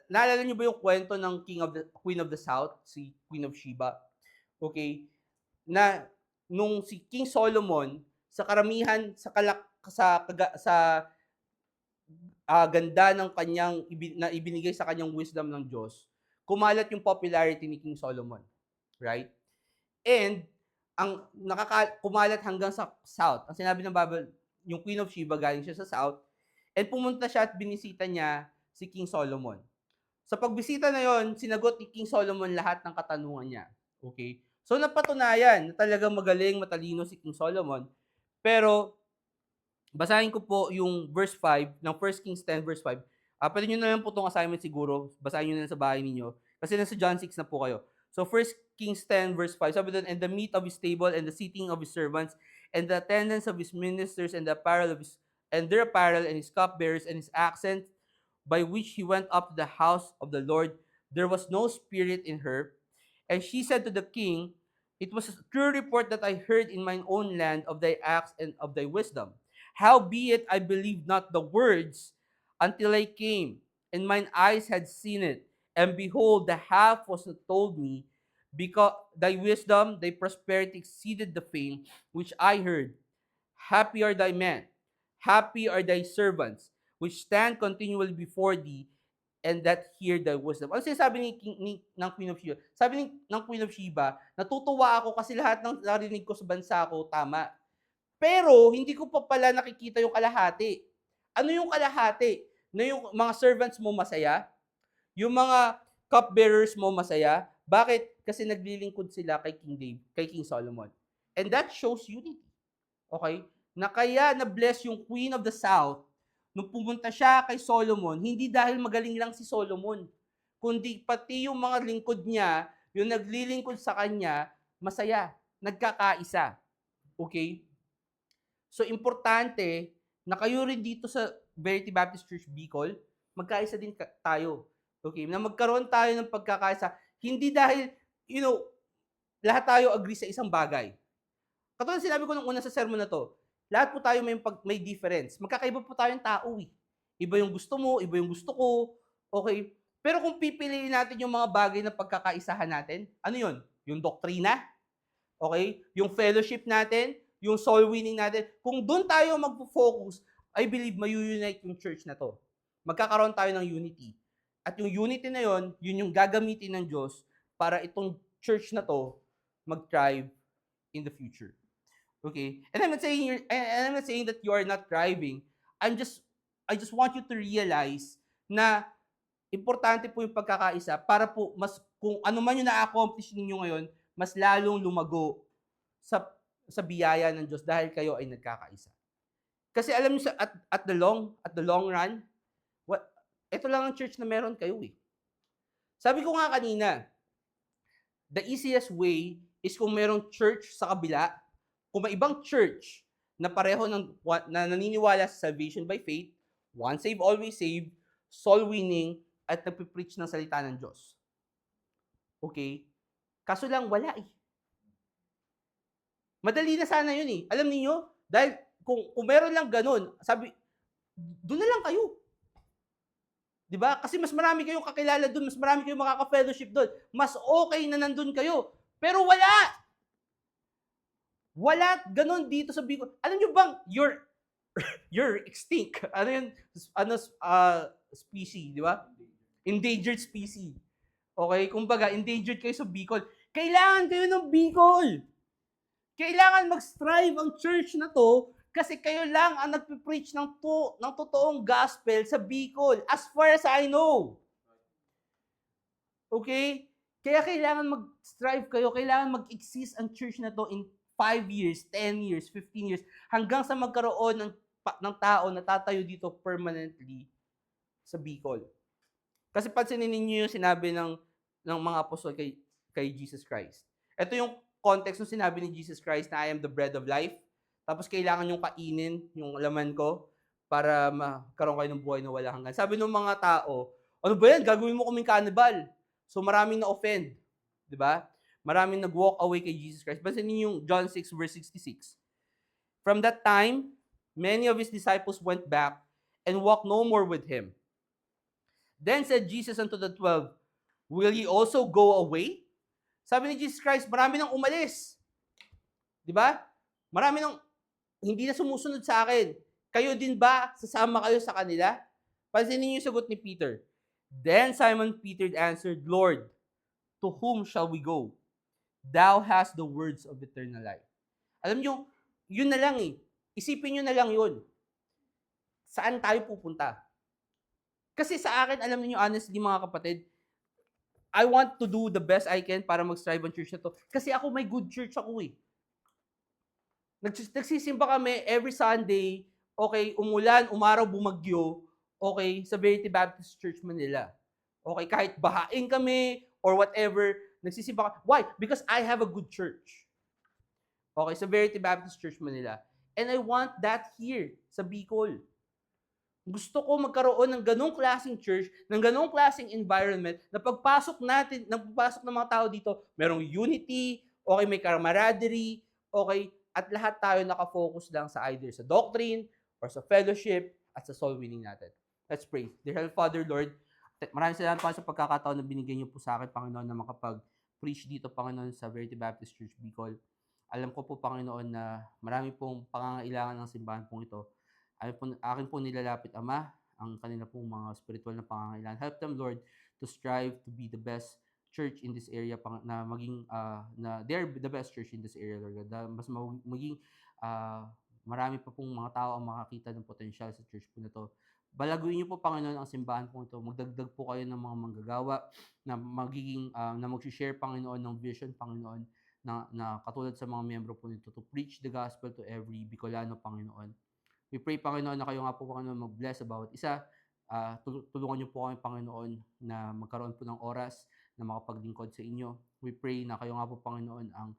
Speaker 1: naalala niyo ba yung kwento ng Queen of the South, si Queen of Sheba? Okay? Na nung si King Solomon, sa karamihan, ganda ng kanyang na ibinigay sa kanyang wisdom ng Diyos, kumalat yung popularity ni King Solomon. Right? And ang kumalat hanggang sa south. Ang sinabi ng Bible, yung Queen of Sheba galing siya sa south, and pumunta siya at binisita niya si King Solomon. Sa pagbisita na yon, sinagot ni King Solomon lahat ng katanungan niya. Okay? So napatunayan na talagang magaling, matalino si King Solomon. Pero basahin ko po yung verse 5 ng 1 Kings 10 verse 5. Pwede nyo na lang po itong assignment siguro. Basahin nyo na lang sa bahay ninyo. Kasi nasa John 6 na po kayo. So 1 Kings 10 verse 5, sabi doon, and the meat of his table, and the seating of his servants, and the attendance of his ministers, and the apparel of his, and their apparel, and his cupbearers, and his accent, by which he went up to the house of the Lord, there was no spirit in her. And she said to the king, it was a true report that I heard in mine own land of thy acts and of thy wisdom. Howbeit I believed not the words until I came, and mine eyes had seen it. And behold, the half was not told me, because thy wisdom, thy prosperity exceeded the fame which I heard. Happy are thy men, happy are thy servants, which stand continually before thee, and that hear thy wisdom. Ano sinasabi ng Queen of Sheba? Sabi ng Queen of Sheba, natutuwa ako kasi lahat ng narinig ko sa bansa ko, tama. Pero, hindi ko pa pala nakikita yung kalahati. Ano yung kalahati? Na yung mga servants mo masaya? Yung mga cupbearers mo masaya? Bakit? Kasi naglilingkod sila kay King David, kay King Solomon. And that shows unity. Okay? Na kaya na-bless yung Queen of the South nung pumunta siya kay Solomon, hindi dahil magaling lang si Solomon, kundi pati yung mga lingkod niya, yung naglilingkod sa kanya, masaya, nagkakaisa. Okay? So, importante na kayo rin dito sa Verity Baptist Church Bicol, magkaisa din tayo. Okay? Na magkaroon tayo ng pagkakaisa. Hindi dahil, lahat tayo agree sa isang bagay. Katulad sinabi ko nung una sa sermon na to, lahat po tayo may difference. Magkakaiba po tayong tao eh. Iba yung gusto mo, iba yung gusto ko. Okay? Pero kung pipiliin natin yung mga bagay na pagkakaisahan natin, ano yun? Yung doktrina? Okay? Yung fellowship natin? Yung soul winning natin? Kung doon tayo magpo-focus, I believe mayu-unite yung church na to. Magkakaroon tayo ng unity. At yung unity na yun, yun yung gagamitin ng Diyos para itong church na to mag-thrive in the future. Okay? And I'm not saying that you are not thriving. I just want you to realize na importante po yung pagkakaisa para po kung ano man yung na-accomplish ninyo ngayon, mas lalong lumago sa biyaya ng Diyos dahil kayo ay nagkakaisa. Kasi alam niyo at the long run, ito lang ang church na meron kayo eh. Sabi ko nga kanina, the easiest way is kung merong church sa kabila, kung may ibang church na pareho na naniniwala sa salvation by faith, once saved, always saved, soul winning, at nagpipreach ng salita ng Diyos. Okay? Kaso lang, wala eh. Madali na sana yun eh. Alam niyo, dahil kung meron lang ganun, sabi, doon na lang kayo. Diba? Kasi mas marami kayong kakilala doon, mas marami kayong makaka-fellowship doon. Mas okay na nandun kayo. Pero wala! Wala ganun dito sa Bicol. Alam nyo bang you're extinct? Ano yun? Species, di ba? Endangered species. Okay? Kumbaga, endangered kayo sa Bicol. Kailangan kayo ng Bicol. Kailangan mag-strive ang church na to kasi kayo lang ang nagpipreach ng totoong gospel sa Bicol. As far as I know. Okay? Kaya kailangan mag-strive kayo. Kailangan mag-exist ang church na to in 5 years, 10 years, 15 years, hanggang sa magkaroon ng tao na tatayo dito permanently sa Bicol. Kasi pansinin ninyo yung sinabi ng mga apostol kay Jesus Christ. Ito yung context ng sinabi ni Jesus Christ na I am the bread of life. Tapos kailangan yung kainin yung laman ko para magkaroon kayo ng buhay na wala hanggan. Sabi ng mga tao, ano ba yan? Gagawin mo kaming cannibal. So maraming na-offend. Diba? Maraming nag-walk away kay Jesus Christ. Basahin niyo yung John 6 verse 66. From that time, many of his disciples went back and walked no more with him. Then said Jesus unto the 12, will ye also go away? Sabi ni Jesus Christ, marami nang umalis. Diba? Marami nang hindi na sumusunod sa akin. Kayo din ba? Sasama kayo sa kanila? Pansinin niyo yung sagot ni Peter. Then Simon Peter answered, Lord, to whom shall we go? Thou hast the words of eternal life. Alam nyo, yun na lang eh. Isipin nyo na lang yun. Saan tayo pupunta? Kasi sa akin, alam niyo honestly mga kapatid, I want to do the best I can para mag-strive ang church na to. Kasi ako may good church ako eh. Nagsisimba kami every Sunday, okay, umulan, umaraw, bumagyo, okay, sa Verity Baptist Church Manila. Okay, kahit bahain kami or whatever, nagsisimba ka. Why? Because I have a good church. Okay, sa Verity Baptist Church Manila. And I want that here, sa Bicol. Gusto ko magkaroon ng ganong klaseng church, ng ganong klaseng environment na pagpasok ng mga tao dito, merong unity, okay, may camaraderie, okay, at lahat tayo nakafocus lang sa either sa doctrine or sa fellowship at sa soul winning natin. Let's pray. Dear Heavenly Father, Lord, maraming salamat po sa pagkakataon na binigyan niyo po sa akin, Panginoon, na makapag-preach dito, Panginoon, sa Verity Baptist Church Bicol. Alam ko po, Panginoon, na marami pong pangangailangan ng simbahan pong ito. Akin po nilalapit, Ama, ang kanila pong mga spiritual na pangangailangan. Help them, Lord, to strive to be the best church in this area, na maging, na they're the best church in this area, Lord. Na mas maging marami pa pong mga tao ang makakita ng potensyal sa church po na to. Balaguin niyo po, Panginoon, ang simbahan po ito. Magdagdag po kayo ng mga manggagawa na na mag-share, Panginoon, ng vision, Panginoon, na katulad sa mga miyembro po nito, to preach the gospel to every Bicolano, Panginoon. We pray, Panginoon, na kayo nga po, Panginoon, mag-bless sa bawat isa. Tulungan niyo po kami, Panginoon, na magkaroon po ng oras na makapaglingkod sa inyo. We pray na kayo nga po, Panginoon, ang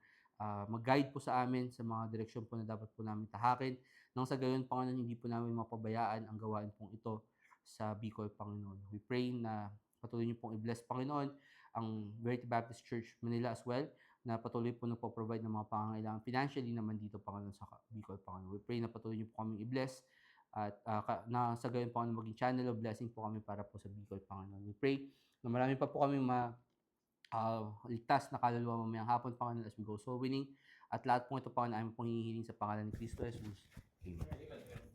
Speaker 1: mag-guide po sa amin sa mga direksyon po na dapat po namin tahakin. Nang sa gayon, Panginoon, hindi po namin mapabayaan ang gawain pong ito sa Bicol, Panginoon. We pray na patuloy niyo pong i-bless, Panginoon, ang Verity Baptist Church Manila as well, na patuloy po nagpo-provide ng mga pangangailangan financially naman dito, Panginoon, sa Bicol, Panginoon. We pray na patuloy niyo po kaming i-bless at na sa gayon, Panginoon, maging channel of blessing po kami para po sa Bicol, Panginoon. We pray na marami pa po kami ligtas na kaluluwa mamayang hapon, Panginoon, as we go soul winning. At lahat po ito, Panginoon, ay pong hihiling sa pangalan ni Kristo Jesus. Amen.